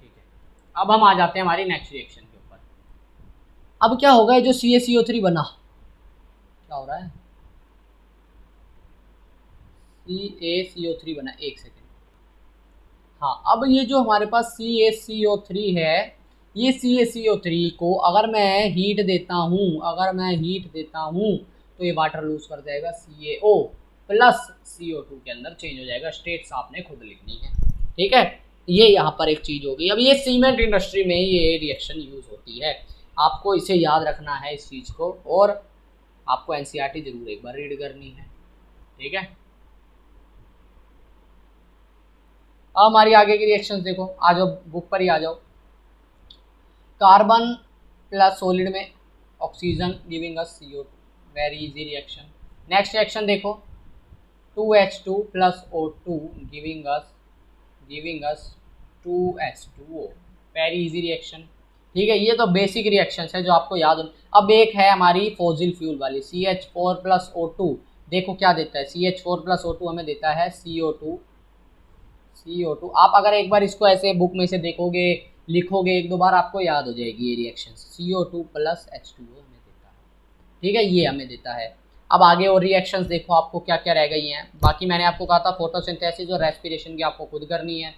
ठीक है। अब हम आ जाते हैं हमारी नेक्स्ट रिएक्शन के ऊपर। अब क्या होगा, जो CaCO3 बना, क्या हो रहा है, CaCO3 बना, एक सेकेंड। हाँ, अब ये जो हमारे पास CaCO3 है, ये CaCO3 को अगर मैं हीट देता हूँ, तो ये वाटर लूज कर जाएगा, CaO प्लस CO2 के अंदर चेंज हो जाएगा। स्टेट्स आपने खुद लिखनी है, ठीक है। ये यहाँ पर एक चीज़ होगी। अब ये सीमेंट इंडस्ट्री में ये रिएक्शन यूज़ होती है, आपको इसे याद रखना है इस चीज़ को, और आपको एनसीईआरटी जरूर एक बार रीड करनी है, ठीक है। अब हमारी आगे की रिएक्शंस देखो, आ जाओ बुक पर ही आ जाओ। कार्बन प्लस सॉलिड में oxygen giving us CO2, very easy reaction. Next reaction देखो, 2H2 plus O2 giving us 2H2O, very easy reaction, ठीक है। ये तो बेसिक रिएक्शंस है जो आपको याद हो। अब एक है हमारी फॉसिल फ्यूल वाली, CH4 प्लस O2, देखो क्या देता है, CH4 प्लस O2 हमें देता है CO2। आप अगर एक बार इसको ऐसे बुक में से देखोगे, लिखोगे एक दो बार, आपको याद हो जाएगी ये रिएक्शन। CO2 प्लस H2O हमें देता है, ठीक है, ये हमें देता है। अब आगे और रिएक्शंस देखो आपको क्या क्या रह गई हैं। बाकी मैंने आपको कहा था फोटोसिंथेसिस और रेस्पिरेशन की आपको खुद करनी है।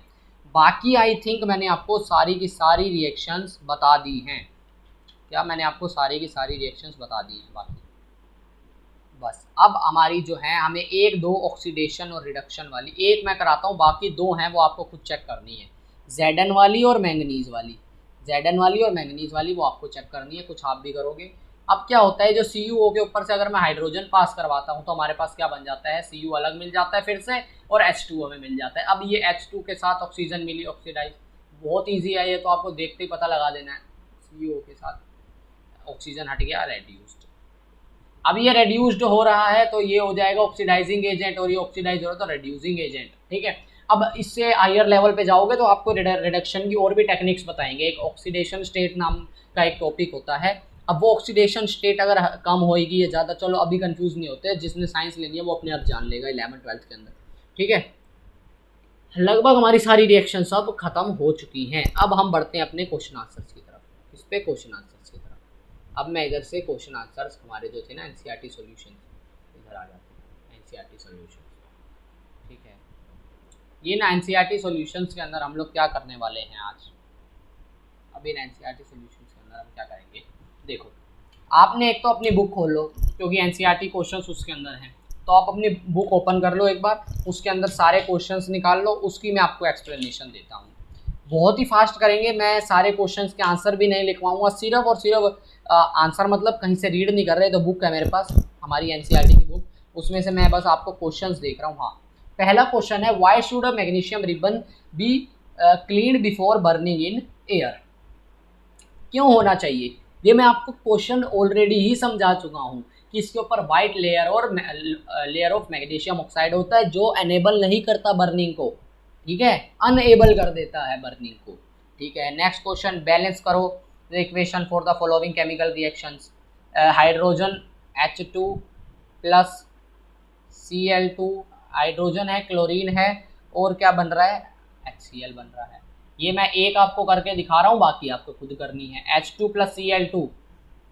बाकी आई थिंक मैंने आपको सारी की सारी रिएक्शंस बता दी हैं। क्या मैंने आपको सारी की सारी रिएक्शंस बता दी हैं? बाकी बस अब हमारी जो है हमें एक दो ऑक्सीडेशन और रिडक्शन वाली एक मैं कराता हूँ, बाकी दो हैं वो आपको खुद चेक करनी है, Zn वाली और मैंगनीज वाली। Zn वाली और मैंगनीज वाली वो आपको चेक करनी है, कुछ आप भी करोगे। अब क्या होता है, जो CuO के ऊपर से अगर मैं हाइड्रोजन पास करवाता हूँ तो हमारे पास क्या बन जाता है, Cu अलग मिल जाता है फिर से और H2O हमें मिल जाता है। अब ये H2 के साथ ऑक्सीजन मिली ऑक्सीडाइज, बहुत ईजी है ये तो, आपको देखते ही पता लगा देना है। CuO के साथ ऑक्सीजन हट गया, रेड्यूस्ड। अब ये रेड्यूस्ड हो रहा है तो ये हो जाएगा ऑक्सीडाइजिंग एजेंट, और ये ऑक्सीडाइज हो रहा है तो रेड्यूसिंग एजेंट। ठीक है, अब इससे हायर लेवल पे जाओगे तो आपको रिडक्शन की और भी टेक्निक्स बताएंगे। एक ऑक्सीडेशन स्टेट नाम का एक टॉपिक होता है। अब वो ऑक्सीडेशन स्टेट अगर कम होएगी या ज़्यादा, चलो अभी कंफ्यूज नहीं होते, जिसने साइंस लेनी है वो अपने आप जान लेगा 11th-12th के अंदर। ठीक है, लगभग हमारी सारी रिएक्शन सब खत्म हो चुकी हैं। अब हम बढ़ते हैं अपने क्वेश्चन आंसर्स की तरफ। इस पे क्वेश्चन आंसर्स की तरफ अब मैं इधर से क्वेश्चन आंसर्स हमारे जो थे ना NCERT सॉल्यूशन, इधर आ जाते हैं NCERT सॉल्यूशन। ठीक है, ये ना NCERT सॉल्यूशंस के अंदर हम लोग क्या करने वाले हैं आज। अब इन NCERT सॉल्यूशंस के अंदर हम क्या करेंगे, देखो आपने एक तो अपनी बुक खोल लो क्योंकि NCERT क्वेश्चंस उसके अंदर हैं, तो आप अपनी बुक ओपन कर लो एक बार, उसके अंदर सारे क्वेश्चंस निकाल लो, उसकी मैं आपको एक्सप्लेनेशन देता हूँ। बहुत ही फास्ट करेंगे, मैं सारे क्वेश्चंस के आंसर भी नहीं लिखवाऊंगा, सिर्फ और सिर्फ आंसर मतलब कहीं से रीड नहीं कर रहे, तो बुक है मेरे पास हमारी NCERT की बुक, उसमें से मैं बस आपको क्वेश्चंस देख रहा हूँ। हाँ, पहला क्वेश्चन है, why should a magnesium ribbon be clean before burning in air. क्यों होना चाहिए, ये मैं आपको क्वेश्चन ऑलरेडी ही समझा चुका हूँ कि इसके ऊपर वाइट लेयर और लेयर ऑफ मैग्नीशियम ऑक्साइड होता है जो एनेबल नहीं करता बर्निंग को। ठीक है, अनएबल कर देता है बर्निंग को। ठीक है, नेक्स्ट क्वेश्चन, बैलेंस करो the equation for the following chemical reactions. Hydrogen H2 plus Cl2, hydrogen है, क्लोरीन है, और क्या बन रहा है, HCl बन रहा है। ये मैं एक आपको करके दिखा रहा हूँ, बाकी आपको खुद करनी है। H2 प्लस Cl2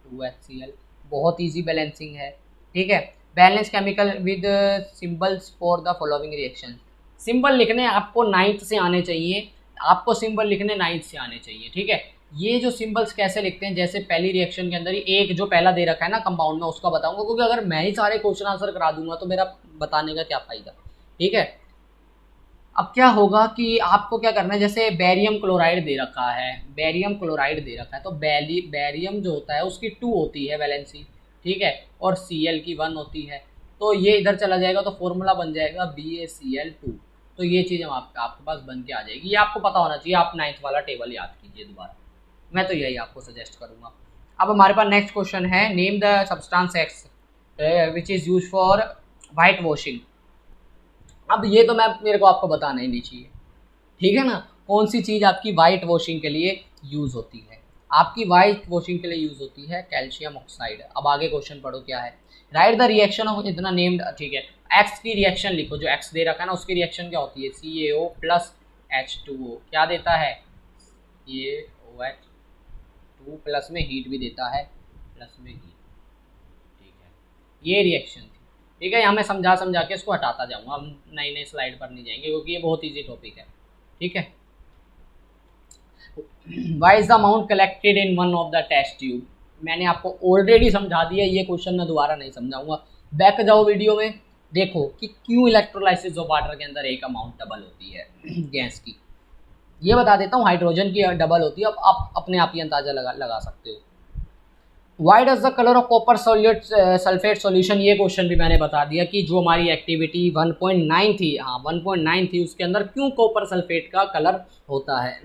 2HCl, बहुत इजी बैलेंसिंग है। ठीक है, balance chemical with symbols for the following reaction. Symbol लिखने आपको 9th से आने चाहिए, आपको सिंबल लिखने 9th से आने चाहिए। ठीक है, ये जो सिंबल्स कैसे लिखते हैं, जैसे पहली रिएक्शन के अंदर ही एक जो पहला दे रखा है ना कंपाउंड में, उसका बताऊंगा, क्योंकि अगर मैं ही सारे क्वेश्चन आंसर करा दूंगा तो मेरा बताने का क्या फायदा। ठीक है, अब क्या होगा कि आपको क्या करना है, जैसे बेरियम क्लोराइड दे रखा है, बेरियम क्लोराइड दे रखा है, तो बेरियम जो होता है उसकी 2 होती है वैलेंसी। ठीक है, और Cl की 1 होती है, तो ये इधर चला जाएगा तो फॉर्मूला बन जाएगा BaCl2। तो ये चीज़ हम आपके पास बन के आ जाएगी, ये आपको पता होना चाहिए। आप 9th वाला टेबल याद कीजिए दोबारा, मैं तो यही आपको सजेस्ट करूँगा। अब हमारे पास नेक्स्ट क्वेश्चन है, name the substance X which is use for white washing. अब ये तो मेरे को आपको बताना ही नहीं चाहिए। ठीक है ना, कौन सी चीज़ आपकी वाइट वॉशिंग के लिए यूज़ होती है, आपकी वाइट वॉशिंग के लिए यूज़ होती है कैल्शियम ऑक्साइड। अब आगे क्वेश्चन पढ़ो क्या है, राइट द रिएक्शन ऑफ इतना नेम्ड। ठीक है, एक्स की रिएक्शन लिखो, जो एक्स दे रखा है ना उसकी रिएक्शन क्या होती है, CaO प्लस H2O क्या देता है, ये OH2 प्लस में हीट भी देता है, प्लस में हीट। ठीक है, ये रिएक्शन थी। ठीक है, यहाँ मैं समझा के इसको हटाता जाऊँगा, हम नई स्लाइड पर नहीं जाएंगे क्योंकि ये बहुत ईजी टॉपिक है। ठीक है, why is the amount collected in one of the test tube. मैंने आपको ऑलरेडी समझा दिया, ये क्वेश्चन मैं दोबारा नहीं समझाऊंगा, बैक जाओ वीडियो में देखो कि क्यों इलेक्ट्रोलाइसिस ऑफ वाटर के अंदर एक अमाउंट डबल होती है गैस की। ये बता देता हूँ, हाइड्रोजन की डबल होती है। अब आप अपने आप ही अंदाजा लगा सकते हो। Why does the colour of copper sulphate solution, ये क्वेश्चन भी मैंने बता दिया कि जो हमारी एक्टिविटी 1.9 थी, हाँ 1.9 थी, उसके अंदर क्यों कॉपर सल्फेट का कलर होता है।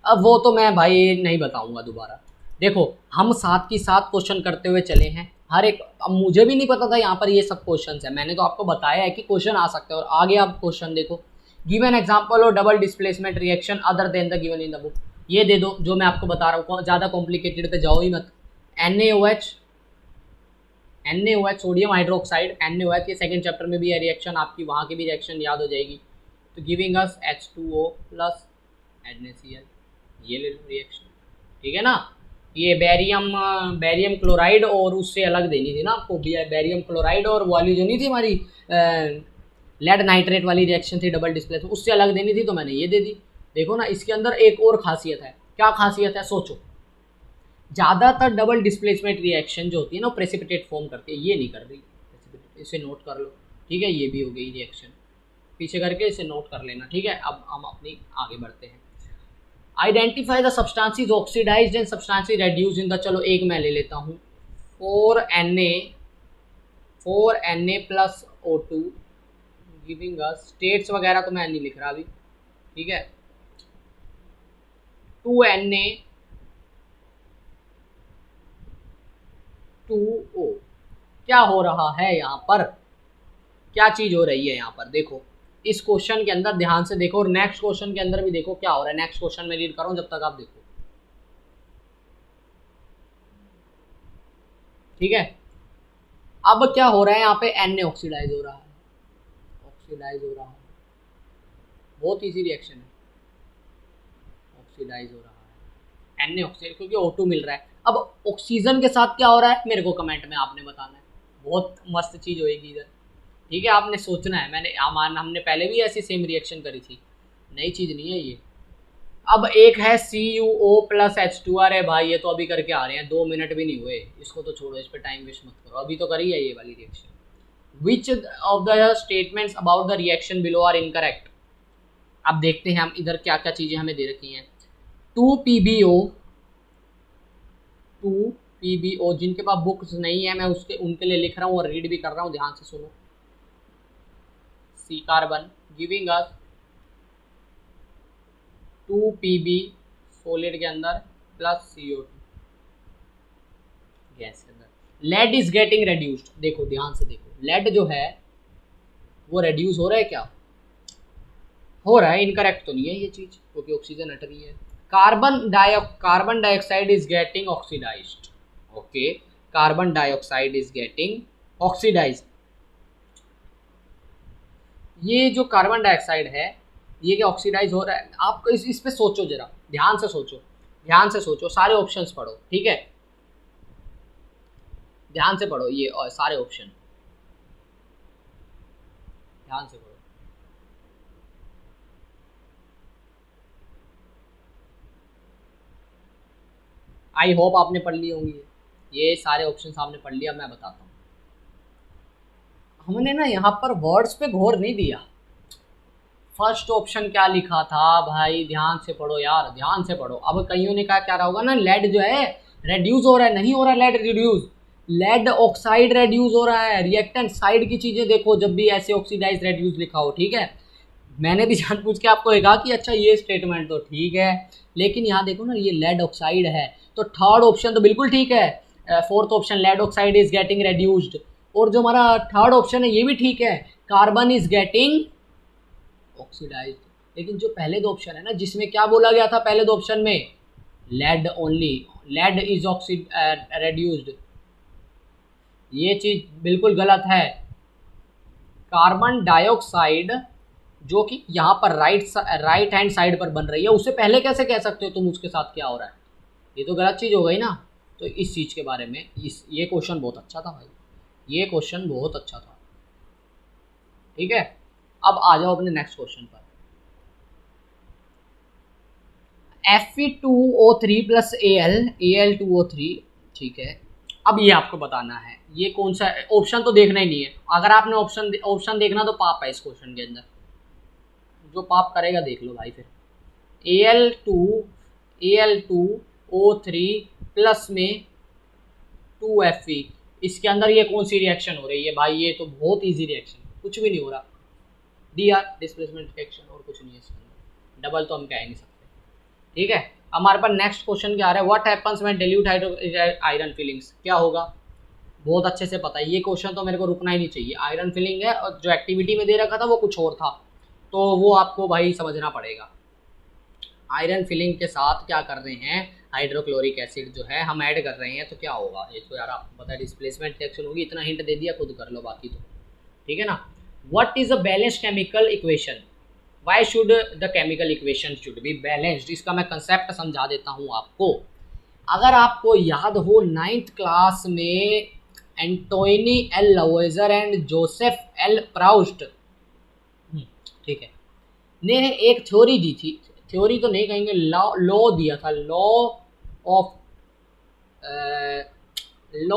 अब वो तो मैं भाई नहीं बताऊंगा दोबारा। देखो हम साथ की साथ क्वेश्चन करते हुए चले हैं हर एक, अब मुझे भी नहीं पता था यहाँ पर ये सब क्वेश्चन है, मैंने तो आपको बताया है कि क्वेश्चन आ सकते हैं। और आगे आप क्वेश्चन देखो, गिव एन एग्जांपल और double displacement reaction other than the given in the book. ये दे दो जो मैं आपको बता रहा हूँ, ज़्यादा कॉम्प्लिकेटेड पे जाओ ही मत। NaOH सोडियम हाइड्रोक्साइड, NaOH ये सेकंड चैप्टर में भी है रिएक्शन, आपकी वहाँ की भी रिएक्शन याद हो जाएगी। तो giving us H2O plus NaCl, ये ले लो रिएक्शन। ठीक है ना, ये बैरियम क्लोराइड और उससे अलग देनी थी ना आपको, बैरियम क्लोराइड और वो वाली जो नहीं थी हमारी लेड नाइट्रेट वाली रिएक्शन थी डबल डिस्प्लेसमेंट, उससे अलग देनी थी, तो मैंने ये दे दी। देखो ना इसके अंदर एक और खासियत है, क्या खासियत है सोचो, ज़्यादातर डबल डिस्प्लेसमेंट रिएक्शन जो होती है ना प्रेसिपिटेट फॉर्म करती है, ये नहीं कर रही, इसे नोट कर लो, ठीक है। ये भी हो गई रिएक्शन, पीछे करके इसे नोट कर लेना, ठीक है। अब हम अपनी आगे बढ़ते हैं। Identify the substances oxidised and substances reduced in the, चलो एक मैं ले लेता हूँ, 4Na plus O2 giving us, states वगैरह तो मैं नहीं लिख रहा अभी, ठीक है। 2Na 2O, क्या हो रहा है यहाँ पर, क्या चीज़ हो रही है यहाँ पर, देखो इस क्वेश्चन के अंदर ध्यान से देखो और नेक्स्ट क्वेश्चन के अंदर भी देखो क्या हो रहा है। नेक्स्ट क्वेश्चन में रीड करूँ जब तक आप देखो, ठीक है। अब क्या हो रहा है यहाँ पे, Na ऑक्सीडाइज हो रहा है, ऑक्सीडाइज हो रहा है, बहुत इजी रिएक्शन है, ऑक्सीडाइज हो रहा है Na ऑक्सीडाइज, क्योंकि O2 मिल रहा है। अब ऑक्सीजन के साथ क्या हो रहा है मेरे को कमेंट में आपने बताना है, बहुत मस्त चीज़ होएगी इधर, ठीक है। आपने सोचना है, हमने पहले भी ऐसी सेम रिएक्शन करी थी, नई चीज़ नहीं है ये। अब एक है CuO प्लस H2, अरे भाई ये तो अभी करके आ रहे हैं, 2 मिनट भी नहीं हुए, इसको तो छोड़ो, इस पर टाइम वेस्ट मत करो, अभी तो करी है ये वाली reaction. Which of the statements about the reaction below are incorrect. अब देखते हैं हम इधर क्या क्या चीज़ें हमें दे रखी हैं। 2PbO, जिनके पास बुक्स नहीं है मैं उनके लिए लिख रहा हूँ और रीड भी कर रहा हूँ, ध्यान से सुनो। C carbon giving us 2Pb solid के अंदर प्लस CO2 गैस के अंदर। लेड इज गेटिंग रेड्यूस्ड, देखो ध्यान से देखो, लेड जो है वो रेड्यूस हो रहा है, क्या हो रहा है, इनकरेक्ट तो नहीं है ये चीज क्योंकि ऑक्सीजन हट रही है। Carbon dioxide is getting oxidized, okay, carbon dioxide is getting oxidized. ये जो कार्बन डाइऑक्साइड है ये क्या ऑक्सीडाइज हो रहा है, आप इस पे सोचो जरा, ध्यान से सोचो, ध्यान से सोचो, सारे ऑप्शंस पढ़ो, ठीक है, ध्यान से पढ़ो ये और सारे ऑप्शन ध्यान से पढ़ो। आई होप आपने पढ़ ली होंगी, ये सारे ऑप्शन आपने पढ़ लिया। मैं बताता हूँ, हमने ना यहाँ पर वर्ड्स पे गौर नहीं दिया। फर्स्ट ऑप्शन क्या लिखा था भाई, ध्यान से पढ़ो यार, ध्यान से पढ़ो। अब कईयों ने कहा क्या रहा होगा ना, लेड जो है रेड्यूस हो रहा है, नहीं हो रहा lead reduce, lead oxide reduce हो रहा है। रिएक्टेंट साइड की चीजें देखो जब भी ऐसे ऑक्सीडाइज रेड्यूस लिखा हो, ठीक है। मैंने भी जानबूझ के आपको कहा कि अच्छा ये स्टेटमेंट तो ठीक है, लेकिन यहाँ देखो ना ये लेड ऑक्साइड है, तो थर्ड ऑप्शन तो बिल्कुल ठीक है। Fourth option lead oxide is getting reduced, और जो हमारा थर्ड ऑप्शन है ये भी ठीक है, कार्बन इज गेटिंग ऑक्सीडाइज्ड। लेकिन जो पहले दो ऑप्शन है ना, जिसमें क्या बोला गया था पहले दो ऑप्शन में, lead only, lead is reduced, ये चीज बिल्कुल गलत है। कार्बन डाइऑक्साइड जो कि यहाँ पर राइट हैंड साइड पर बन रही है, उससे पहले कैसे कह सकते हो तुम उसके साथ क्या हो रहा है, ये तो गलत चीज़ हो गई ना। तो इस चीज़ के बारे में ये क्वेश्चन बहुत अच्छा था भाई, ये क्वेश्चन बहुत अच्छा था, ठीक है। अब आ जाओ अपने नेक्स्ट क्वेश्चन पर। Fe2O3 प्लस Al2O3, ठीक है। अब ये आपको बताना है ये कौन सा, ऑप्शन तो देखना ही नहीं है, अगर आपने ऑप्शन देखना तो पाप है इस क्वेश्चन के अंदर, जो पाप करेगा देख लो भाई। फिर Al2O3 प्लस में 2Fe, इसके अंदर ये कौन सी रिएक्शन हो रही है भाई, ये तो बहुत इजी रिएक्शन, कुछ भी नहीं हो रहा, DR डिस्प्लेसमेंट रिएक्शन, और कुछ नहीं है इसके अंदर, डबल तो हम कह नहीं सकते, ठीक है। हमारे पास नेक्स्ट क्वेश्चन क्या आ रहा है, what happens when dilute iron filings, क्या होगा, बहुत अच्छे से पता है ये क्वेश्चन, तो मेरे को रुकना ही नहीं चाहिए। आयरन फिलिंग है और जो एक्टिविटी में दे रखा था वो कुछ और था, तो वो आपको भाई समझना पड़ेगा। आयरन फिलिंग के साथ क्या कर रहे हैं, हाइड्रोक्लोरिक एसिड जो है हम ऐड कर रहे हैं, तो क्या होगा, ये तो यार आपको पता है डिस्प्लेसमेंट रिएक्शन होगी, इतना हिंट दे दिया, खुद कर लो बाकी तो, ठीक है ना। What is a balanced chemical equation, why should the chemical equation should be balanced, इसका मैं कंसेप्ट समझा देता हूँ आपको। अगर आपको याद हो 9th क्लास में Antoine L Lavoisier and Joseph L Proust, ठीक है, ने एक थ्योरी दी थी, थ्योरी तो नहीं कहेंगे, लॉ दिया था, लॉ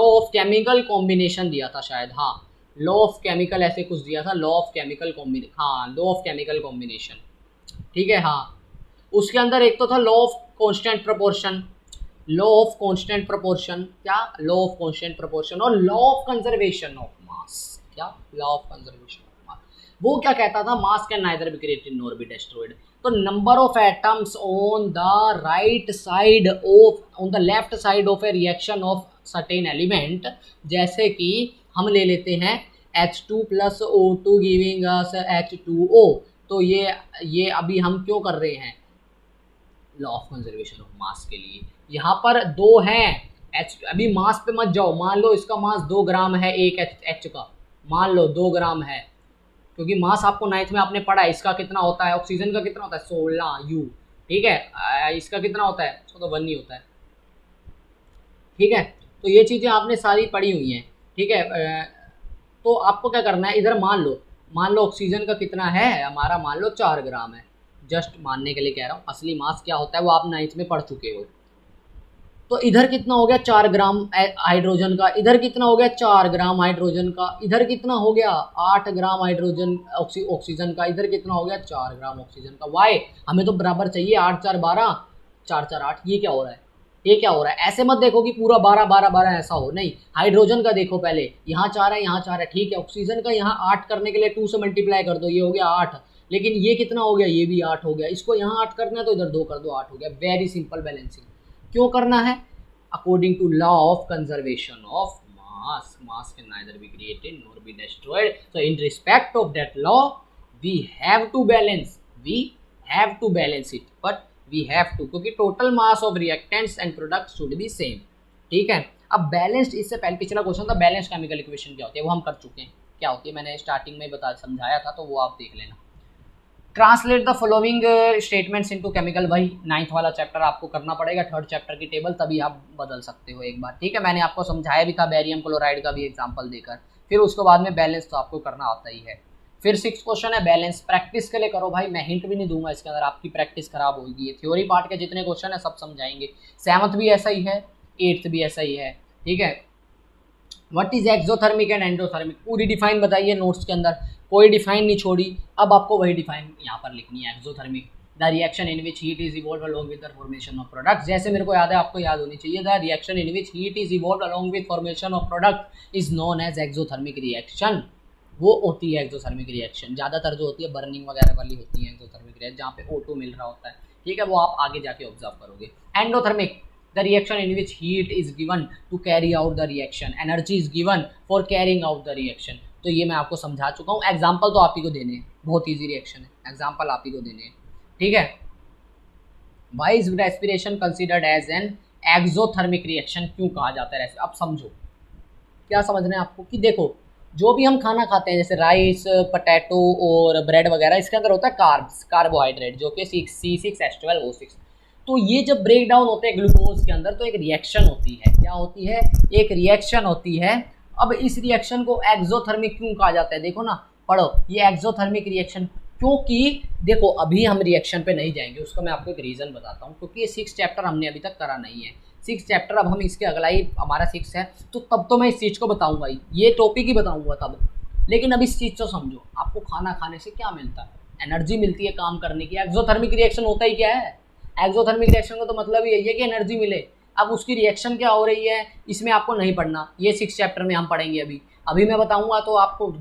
ऑफ केमिकल कॉम्बिनेशन दिया था शायद, हाँ लॉ ऑफ केमिकल ऐसे कुछ दिया था, लॉ ऑफ केमिकल कॉम्बिनेशन, हाँ लॉ ऑफ केमिकल कॉम्बिनेशन, ठीक है। हाँ उसके अंदर एक तो था law of constant proportion, law of constant proportion, क्या लॉ ऑफ कांस्टेंट प्रोपोर्शन, और law of conservation of mass, क्या law of conservation of mass. वो क्या कहता था, mass can neither be created nor be destroyed. तो number of atoms on the right side of, on the left side of A reaction of certain element, जैसे कि हम ले लेते हैं H2 + O2 giving us H2O, तो ये अभी हम क्यों कर रहे हैं, लॉ ऑफ कंजर्वेशन ऑफ मास के लिए। यहाँ पर दो हैं अभी मास पे मत जाओ, मान लो इसका मास 2 ग्राम है, एक H का मान लो 2 ग्राम है, क्योंकि मास आपको 9th में आपने पढ़ा है, इसका कितना होता है, ऑक्सीजन का कितना होता है 16 U, ठीक है, इसका कितना होता है, इसका तो 1 ही होता है, ठीक है। तो ये चीज़ें आपने सारी पढ़ी हुई हैं, ठीक है। तो आपको क्या करना है, इधर मान लो ऑक्सीजन का कितना है हमारा, मान लो 4 ग्राम है, जस्ट मानने के लिए कह रहा हूँ, असली मास क्या होता है वो आप 9th में पढ़ चुके हो। तो इधर कितना हो गया 4 ग्राम हाइड्रोजन का, इधर कितना हो गया 4 ग्राम हाइड्रोजन का, इधर कितना हो गया 8 ग्राम हाइड्रोजन ऑक्सीजन का, इधर कितना हो गया 4 ग्राम ऑक्सीजन का। वाई हमें तो बराबर चाहिए, 8 4 12, 4 4 8, ये क्या हो रहा है, ये क्या हो रहा है। ऐसे मत देखो कि पूरा 12 12 12 ऐसा हो, नहीं, हाइड्रोजन का देखो पहले, यहाँ 4 है यहाँ 4 है, ठीक है। ऑक्सीजन का यहाँ 8 करने के लिए 2 से मल्टीप्लाई कर दो, ये हो गया 8, लेकिन ये कितना हो गया, ये भी 8 हो गया, इसको यहाँ 8 करना है तो इधर 2 कर दो, 8 हो गया। Very simple balancing. क्यों करना है, according to law of conservation of mass, mass can neither be created nor be destroyed, so in respect of that law we have to balance, it, but we have to, क्योंकि total mass of reactants and products should be same, ठीक है। अब बैलेंस्ड, इससे पहले पिछला क्वेश्चन था बैलेंस केमिकल इक्वेशन क्या होती है, वो हम कर चुके हैं, क्या होती है मैंने स्टार्टिंग में समझाया था, तो वो आप देख लेना। Translate the following statements into chemical, वही 9th वाला चैप्टर आपको करना पड़ेगा, 3rd चैप्टर की टेबल, तभी आप बदल सकते हो एक बार, ठीक है। मैंने आपको समझाया भी था बेरियम क्लोराइड का भी एग्जांपल देकर, फिर उसके बाद में बैलेंस तो आपको करना आता ही है। फिर 6th क्वेश्चन है बैलेंस, प्रैक्टिस के लिए करो भाई, मैं हिंट भी नहीं दूंगा इसके अंदर, आपकी प्रैक्टिस खराब होगी। ये थ्योरी पार्ट के जितने क्वेश्चन है सब समझाएंगे, 7th भी ऐसा ही है, 8th भी ऐसा ही है, ठीक है। What is exothermic and endothermic, पूरी डिफाइन बताइए नोट्स के अंदर, कोई डिफाइन नहीं छोड़ी, अब आपको वही डिफाइन यहाँ पर लिखनी है। Exothermic, the reaction in which heat is evolve along with the formation of product, जैसे मेरे को याद है आपको याद होनी चाहिए, the reaction in which heat is evolve along with formation of product is known as exothermic reaction, वो होती है एक्सोथर्मिक रिएक्शन। ज़्यादातर जो होती है बर्निंग वगैरह वाली होती है एक्सोथर्मिक रिएक्शन, जहाँ पे O2 मिल रहा होता है, ठीक है, वो आप आगे जाके ऑब्जर्व करोगे। Endothermic, the reaction in which heat is given to carry out the reaction, energy is given for carrying out the reaction, तो ये मैं आपको समझा चुका हूँ। एग्जाम्पल तो आप ही को देने हैं, बहुत इजी रिएक्शन है, एग्जाम्पल आप ही को देने हैं, ठीक है। Why is respiration considered as an exothermic reaction, क्यों कहा जाता है, अब समझो क्या समझना है आपको, कि देखो जो भी हम खाना खाते हैं जैसे राइस, पोटैटो और ब्रेड वगैरह, इसके अंदर होता है कार्ब्स, कार्बोहाइड्रेट, जो कि C6H12O6, तो ये जब ब्रेक डाउन होते हैं ग्लूकोज के अंदर तो एक रिएक्शन होती है, क्या होती है, एक रिएक्शन होती है। अब इस रिएक्शन को एक्सोथर्मिक क्यों कहा जाता है, देखो ना, पढ़ो, ये एक्सोथर्मिक रिएक्शन, क्योंकि देखो अभी हम रिएक्शन पे नहीं जाएंगे, उसका मैं आपको एक रीज़न बताता हूँ, क्योंकि ये 6th चैप्टर हमने अभी तक करा नहीं है, 6th चैप्टर अब हम इसके अगला ही हमारा 6 है, तो तब तो मैं इस चीज़ को बताऊँगा ही, ये टॉपिक ही बताऊँगा तब, लेकिन अब इस चीज़ को समझो, आपको खाना खाने से क्या मिलता है, एनर्जी मिलती है काम करने की। एक्सोथर्मिक रिएक्शन होता ही क्या है, एक्सोथर्मिक रिएक्शन का तो मतलब यही है कि एनर्जी मिले। अब उसकी रिएक्शन क्या हो रही है इसमें आपको नहीं पढ़ना, ये 6th चैप्टर में हम पढ़ेंगे, अभी मैं बताऊंगा तो आपको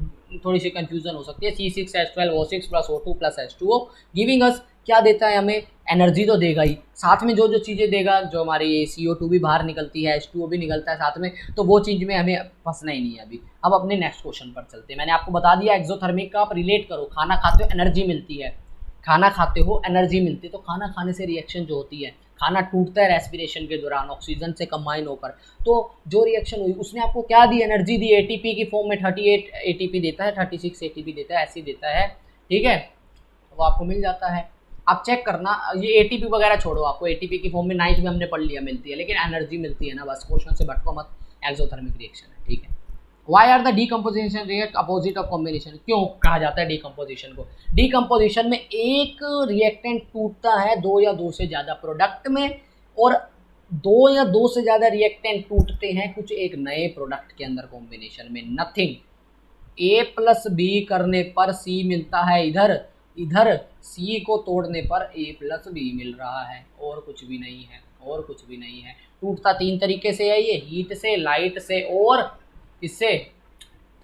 थोड़ी सी कंफ्यूजन हो सकती है। C6H12O6 + O2 + H2O giving us, क्या देता है हमें, एनर्जी तो देगा ही, साथ में जो जो चीज़ें देगा, जो हमारी CO2 भी बाहर निकलती है, H2O भी निकलता है साथ में, तो वो चीज़ में हमें फंसना ही नहीं है अभी। अब अपने नेक्स्ट क्वेश्चन पर चलते हैं। मैंने आपको बता दिया एक्सोथर्मिक का आप रिलेट करो, खाना खाते हो एनर्जी मिलती है, खाना खाते हो एनर्जी मिलती है, तो खाना खाने से रिएक्शन जो होती है, खाना टूटता है रेस्पिरेशन के दौरान ऑक्सीजन से कंबाइन होकर, तो जो रिएक्शन हुई उसने आपको क्या दी, एनर्जी दी, ATP की फॉर्म में 38 ATP देता है, 36 ATP देता है, ऐसे देता है, ठीक है, वो आपको मिल जाता है। आप चेक करना, ये एटीपी वगैरह छोड़ो, आपको एटीपी की फॉर्म में नाइट में हमने पढ़ लिया मिलती है, लेकिन एनर्जी मिलती है ना, बस क्वेश्चन से भटको मत, एक्सोथर्मिक रिएक्शन है, ठीक है। Why are the decomposition react opposite of combination, क्यों कहा जाता है डीकम्पोजिशन को? डीकम्पोजिशन में एक रिएक्टेंट टूटता है दो या दो से ज़्यादा प्रोडक्ट में, और दो या दो से ज़्यादा रिएक्टेंट टूटते हैं कुछ एक नए प्रोडक्ट के अंदर कॉम्बिनेशन में। नथिंग, ए प्लस बी करने पर सी मिलता है, इधर इधर सी को तोड़ने पर ए प्लस बी मिल रहा है, और कुछ भी नहीं है, और कुछ भी नहीं है। टूटता तीन तरीके से है ये, हीट से, लाइट से, और इससे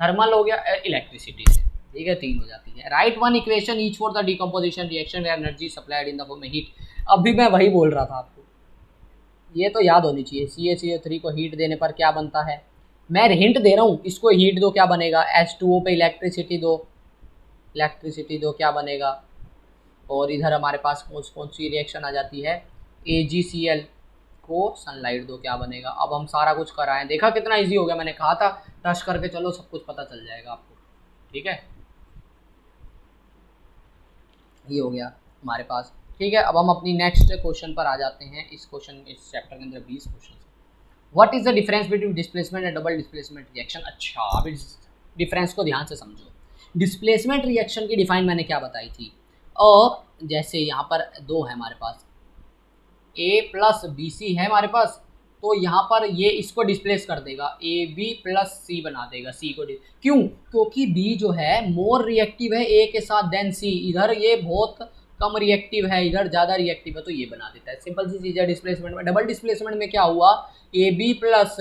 थर्मल हो गया, इलेक्ट्रिसिटी से, ठीक है, तीन हो जाती है। Right one equation each for the decomposition reaction energy supplied in the form में हीट। अभी मैं वही बोल रहा था आपको, ये तो याद होनी चाहिए। CaCO3 को हीट देने पर क्या बनता है, मैं हिंट दे रहा हूँ, इसको हीट दो क्या बनेगा, H2O पे इलेक्ट्रिसिटी दो, क्या बनेगा, और इधर हमारे पास कौन सी रिएक्शन आ जाती है, AgCl को सनलाइट दो, क्या बनेगा। अब हम सारा कुछ कराएं, देखा कितना इजी हो गया, मैंने कहा था टच करके चलो सब कुछ पता चल जाएगा आपको, ठीक है। ये हो गया हमारे पास, ठीक है। अब हम अपनी नेक्स्ट क्वेश्चन पर आ जाते हैं। इस चैप्टर के अंदर 20 क्वेश्चन है। What is the difference between displacement and double displacement reaction. अच्छा, अब इस डिफरेंस को ध्यान से समझो। डिस्प्लेसमेंट रिएक्शन की डिफाइन मैंने क्या बताई थी, और जैसे यहाँ पर दो है हमारे पास, A प्लस बी सी है हमारे पास, तो यहाँ पर ये इसको डिस्प्लेस कर देगा, ए बी प्लस सी बना देगा, सी को क्यों, क्योंकि बी जो है मोर रिएक्टिव है ए के साथ देन सी, इधर ये बहुत कम रिएक्टिव है, इधर ज़्यादा रिएक्टिव है, तो ये बना देता है। सिंपल सी चीज़ है डिस्प्लेसमेंट में। डबल डिस्प्लेसमेंट में क्या हुआ, A B plus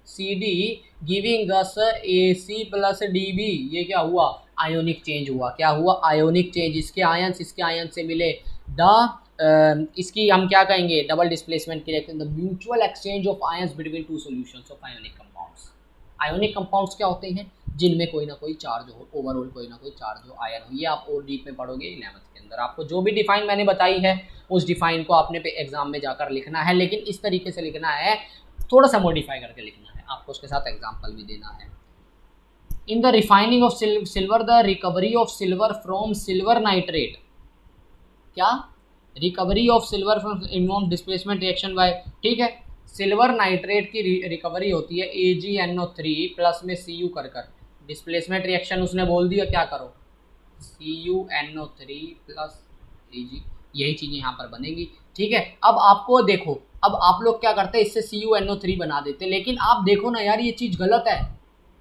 C D giving us A C plus D B, ये क्या हुआ, आयोनिक चेंज हुआ। क्या हुआ, आयोनिक चेंज, इसके आयन से मिले द इसकी हम क्या कहेंगे, डबल डिस्प्लेसमेंट की reaction, the mutual exchange of ions between two solutions of ionic compounds. Ionic compounds क्या होते हैं, जिनमें कोई ना कोई चार्ज हो, ओवरऑल कोई ना कोई चार्ज हो, आयन हो। ये आप और डीप में पढ़ोगे 11th के अंदर। आपको जो भी डिफाइन मैंने बताई है उस डिफाइन को आपने एग्जाम में जाकर लिखना है, लेकिन इस तरीके से लिखना है, थोड़ा सा मॉडिफाई करके लिखना है, आपको उसके साथ एग्जाम्पल भी देना है। In the refining of silver, the recovery of silver from silver nitrate, क्या, recovery of silver from involve displacement reaction by, ठीक है, सिल्वर नाइट्रेट की रिकवरी होती है AgNO3 प्लस में Cu कर डिस्प्लेसमेंट रिएक्शन उसने बोल दिया, क्या करो, CuNO3 प्लस Ag, यही चीज़ें यहाँ पर बनेगी, ठीक है। अब आपको देखो, अब आप लोग क्या करते हैं, इससे CuNO3 बना देते, लेकिन आप देखो ना यार, ये चीज़ गलत है,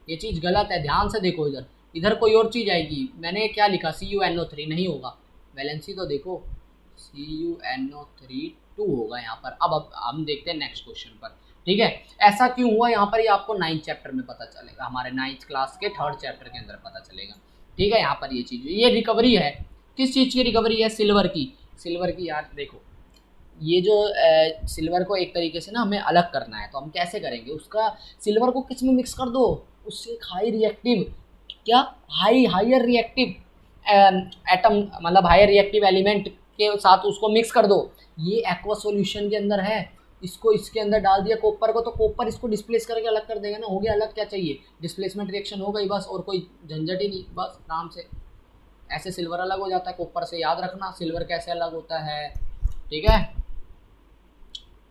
ये चीज़ गलत है, ध्यान से देखो, इधर इधर कोई और चीज़ आएगी। मैंने क्या लिखा, CuNO3 नहीं होगा, वैलेंसी तो देखो, CuNO3 2 होगा यहाँ पर। अब हम देखते हैं नेक्स्ट क्वेश्चन पर, ठीक है। ऐसा क्यों हुआ यहाँ पर, ये आपको 9th चैप्टर में पता चलेगा, हमारे 9th क्लास के 3rd चैप्टर के अंदर पता चलेगा, ठीक है। यहाँ पर ये चीज़, ये रिकवरी है, किस चीज़ की रिकवरी है, सिल्वर की, सिल्वर की। यार देखो, ये जो सिल्वर को एक तरीके से ना हमें अलग करना है, तो हम कैसे करेंगे, उसका सिल्वर को किस में मिक्स कर दो, उससे एक हाई रिएक्टिव, क्या, हायर रिएक्टिव एटम, मतलब हायर रिएक्टिव एलिमेंट के साथ उसको मिक्स कर दो। ये एक्वा सॉल्यूशन के अंदर है, इसको इसके अंदर डाल दिया कॉपर को, तो कॉपर इसको डिस्प्लेस करके अलग कर देगा ना, हो गया अलग। क्या चाहिए, डिस्प्लेसमेंट रिएक्शन हो गई बस, और कोई झंझट ही नहीं, बस आराम से। ऐसे सिल्वर अलग हो जाता है कॉपर से, याद रखना सिल्वर कैसे अलग होता है, ठीक है।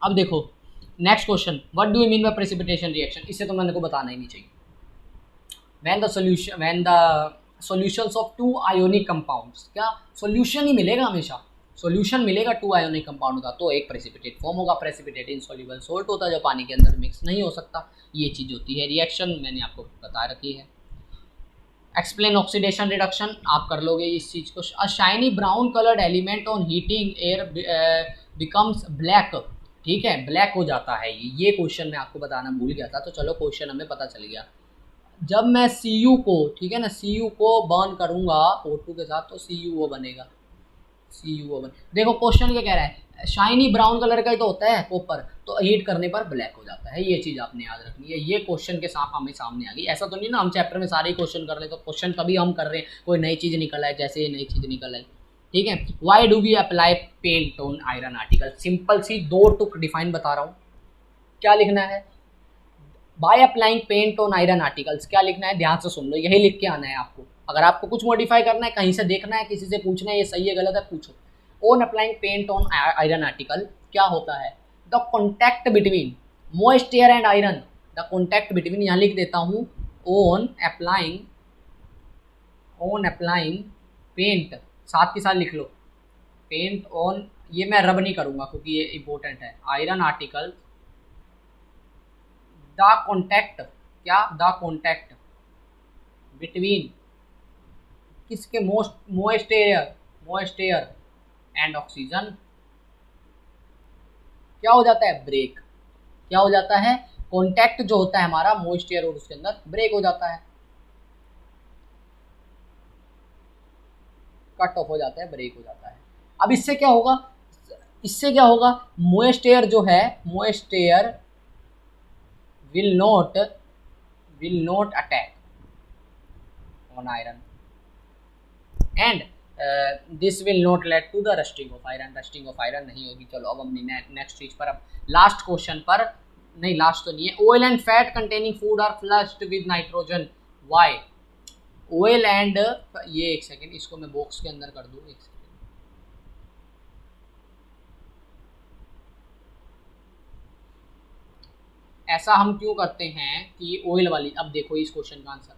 अब देखो next question, what do you mean by precipitation reaction. इससे तो मैंने को बताना ही नहीं चाहिए। When the solutions of two ionic compounds, क्या सॉल्यूशन ही मिलेगा हमेशा, सॉल्यूशन मिलेगा टू आयोनिक कंपाउंड का, तो एक प्रेसिपिटेट फॉर्म होगा। प्रेसिपिटेट इनसॉल्युबल सॉल्ट होता है जो पानी के अंदर मिक्स नहीं हो सकता, ये चीज़ होती है रिएक्शन, मैंने आपको बता रखी है। एक्सप्लेन ऑक्सीडेशन रिडक्शन, आप कर लोगे इस चीज़ को। अ shiny brown coloured element on heating air becomes black, ठीक है, ब्लैक हो जाता है। ये क्वेश्चन मैं आपको बताना भूल गया था, तो चलो क्वेश्चन हमें पता चल गया। जब मैं Cu को, ठीक है ना, Cu को बर्न करूंगा O2 के साथ, तो CuO बनेगा, CuO बन। देखो क्वेश्चन क्या कह रहा है, शाइनी ब्राउन कलर का ही तो होता है कॉपर, तो हीट करने पर ब्लैक हो जाता है, ये चीज़ आपने याद रखनी है। ये क्वेश्चन के साथ हमें सामने आ गई। ऐसा तो नहीं ना हम चैप्टर में सारे क्वेश्चन कर रहे, तो क्वेश्चन कभी हम कर रहे हैं, कोई नई चीज़ निकल आए, जैसे ये नई चीज़ निकल आई, ठीक है। Why do we apply paint on iron article, simple सी दो टुक डिफाइन बता रहा हूँ, क्या लिखना है, by applying paint on iron articles, क्या लिखना है, ध्यान से सुन लो, यही लिख के आना है आपको। अगर आपको कुछ मॉडिफाई करना है, कहीं से देखना है, किसी से पूछना है ये सही है गलत है, पूछो। On applying paint on iron article क्या होता है? The contact between moist air and iron, the contact between, यहाँ लिख देता हूँ, ऑन अप्लाइंग पेंट, साथ के साथ लिख लो, पेंट ऑन, ये मैं रब नहीं करूँगा क्योंकि ये इंपॉर्टेंट है, आयरन आर्टिकल, द कॉन्टैक्ट, क्या, द कॉन्टैक्ट बिटवीन किसके, मोइस्ट एयर एंड ऑक्सीजन क्या हो जाता है? ब्रेक। क्या हो जाता है? कॉन्टैक्ट जो होता है हमारा मोइस्ट एयर और उसके अंदर, ब्रेक हो जाता है, कट ऑफ हो जाता है, ब्रेक हो जाता है। अब इससे क्या होगा? मोइस्ट एयर जो है, moist air will not attack on iron and this will not lead to the rusting of iron, rusting of iron नहीं होगी। चलो अब हम नेक्स्ट चीज पर, अब लास्ट क्वेश्चन पर, नहीं लास्ट तो नहीं है, oil and fat containing food are flushed with nitrogen, why? Oil and, ये एक सेकेंड, इसको मैं बॉक्स के अंदर कर दूं, एक सेकेंड, ऐसा हम क्यों करते हैं कि ऑयल वाली, अब देखो इस क्वेश्चन का आंसर,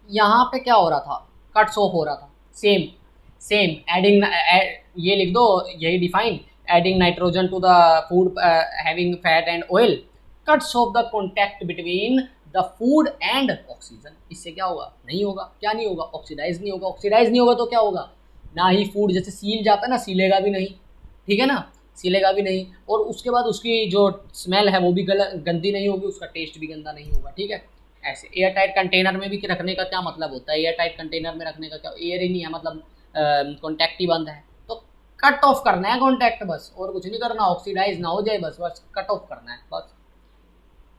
यहाँ पे क्या हो रहा था? कट्स ऑफ हो रहा था, सेम एडिंग, ये लिख दो, यही define, adding nitrogen to the food having fat and oil cuts off the contact between the food and oxygen. इससे क्या होगा? नहीं होगा, क्या नहीं होगा? ऑक्सीडाइज नहीं होगा। ऑक्सीडाइज नहीं होगा तो क्या होगा? ना ही फूड जैसे सील जाता है ना, सीलेगा भी नहीं, ठीक है ना, सीलेगा भी नहीं, और उसके बाद उसकी जो स्मेल है वो भी गंदी नहीं होगी, उसका टेस्ट भी गंदा नहीं होगा, ठीक है। ऐसे एयर टाइट कंटेनर में भी रखने का क्या मतलब होता है? एयर टाइट कंटेनर में रखने का क्या, एयर ही नहीं है, मतलब कॉन्टैक्ट ही बंद है, तो कट ऑफ करना है कॉन्टैक्ट बस, और कुछ नहीं करना, ऑक्सीडाइज ना हो जाए, बस कट ऑफ करना है बस।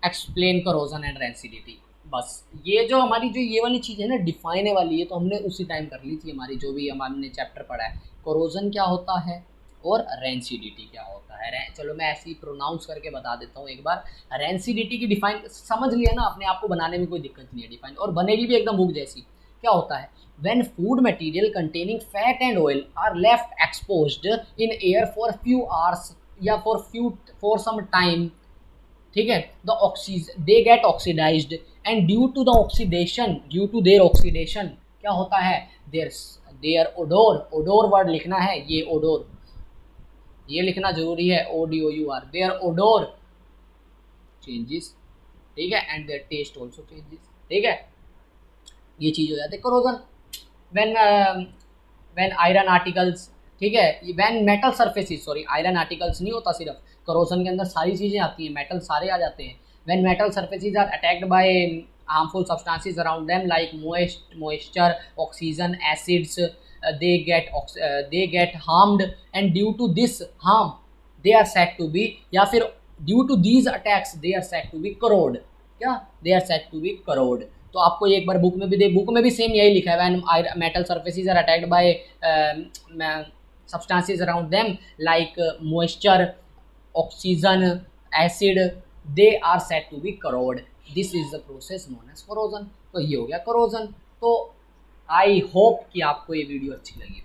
एक्सप्लेन करोजन एंड रेंसिडिटी, बस ये जो हमारी जो ये वाली चीज़ है ना, डिफाइन वाली है, तो हमने उसी टाइम कर ली थी, हमारी जो भी हमने चैप्टर पढ़ा है, कोरोजन क्या होता है और रेंसिडिटी क्या होता है। चलो मैं ऐसे ही प्रोनाउंस करके बता देता हूँ एक बार। रेंसिडिटी की डिफाइन समझ लिया ना, अपने आप को बनाने में कोई दिक्कत नहीं है, डिफाइन, और बनेगी भी एकदम बुक जैसी। क्या होता है? when food material containing fat and oil are left exposed in air for few hours या for some time, ठीक है, the oxys they get oxidized and due to their oxidation क्या होता है? their odor word लिखना है, ये odor, ये लिखना जरूरी है, ODOUR, their odor changes, ठीक है, and their taste also changes, ठीक है, ये चीज़ हो जाती है corrosion। when iron articles, ठीक है, when metal surfaces, sorry iron articles नहीं होता सिर्फ, करोजन के अंदर सारी चीज़ें आती हैं, मेटल सारे आ जाते हैं। when metal surfaces are attacked by harmful substances around them like moisture, oxygen, acids, they get harmed and due to this harm they are said to be, या फिर due to these attacks they are said to be corrode, क्या, they are said to be corrode। तो आपको एक बार बुक में भी सेम यही लिखा है, when metal surfaces are attacked by substances around them like moisture, oxygen, acid, they are said to be corrode, this is the process known as corrosion. तो ये हो गया कोरोजन। तो आई होप कि आपको ये वीडियो अच्छी लगी,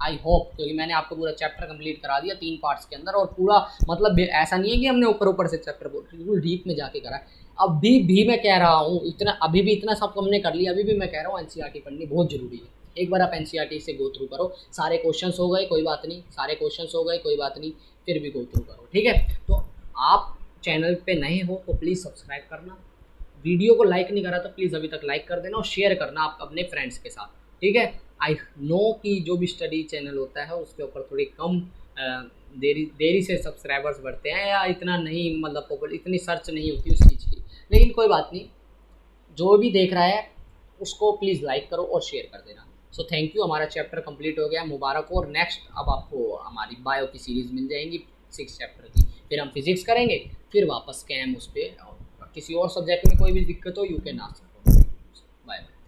आई होप, क्योंकि मैंने आपको पूरा चैप्टर कंप्लीट करा दिया 3 पार्ट्स के अंदर, और पूरा मतलब ऐसा नहीं है कि हमने ऊपर से चैप्टर बिल्कुल डीप में जाके करा है। अभी भी मैं कह रहा हूँ, अभी भी इतना सब हमने कर लिया, अभी भी मैं कह रहा हूँ एनसीईआरटी पढ़नी बहुत ज़रूरी है। एक बार आप एनसीईआरटी से गो थ्रू करो, सारे क्वेश्चंस हो गए कोई बात नहीं, फिर भी गो थ्रू करो, ठीक है। तो आप चैनल पे नए हो तो प्लीज़ सब्सक्राइब करना, वीडियो को लाइक नहीं करा तो प्लीज़ अभी तक लाइक कर देना, और शेयर करना आप अपने फ्रेंड्स के साथ, ठीक है। आई नो कि जो भी स्टडी चैनल होता है उसके ऊपर थोड़ी कम देरी से सब्सक्राइबर्स बढ़ते हैं, या इतना नहीं, मतलब इतनी सर्च नहीं होती उस चीज़ की, लेकिन कोई बात नहीं, जो भी देख रहा है उसको प्लीज़ लाइक करो और शेयर कर देना। सो थैंक यू, हमारा चैप्टर कंप्लीट हो गया, मुबारक हो। और नेक्स्ट अब आपको हमारी बायो की सीरीज़ मिल जाएंगी 6 चैप्टर की, फिर हम फिजिक्स करेंगे, फिर वापस कैम उस पर, किसी और सब्जेक्ट में कोई भी दिक्कत हो you can ask. Bye bye.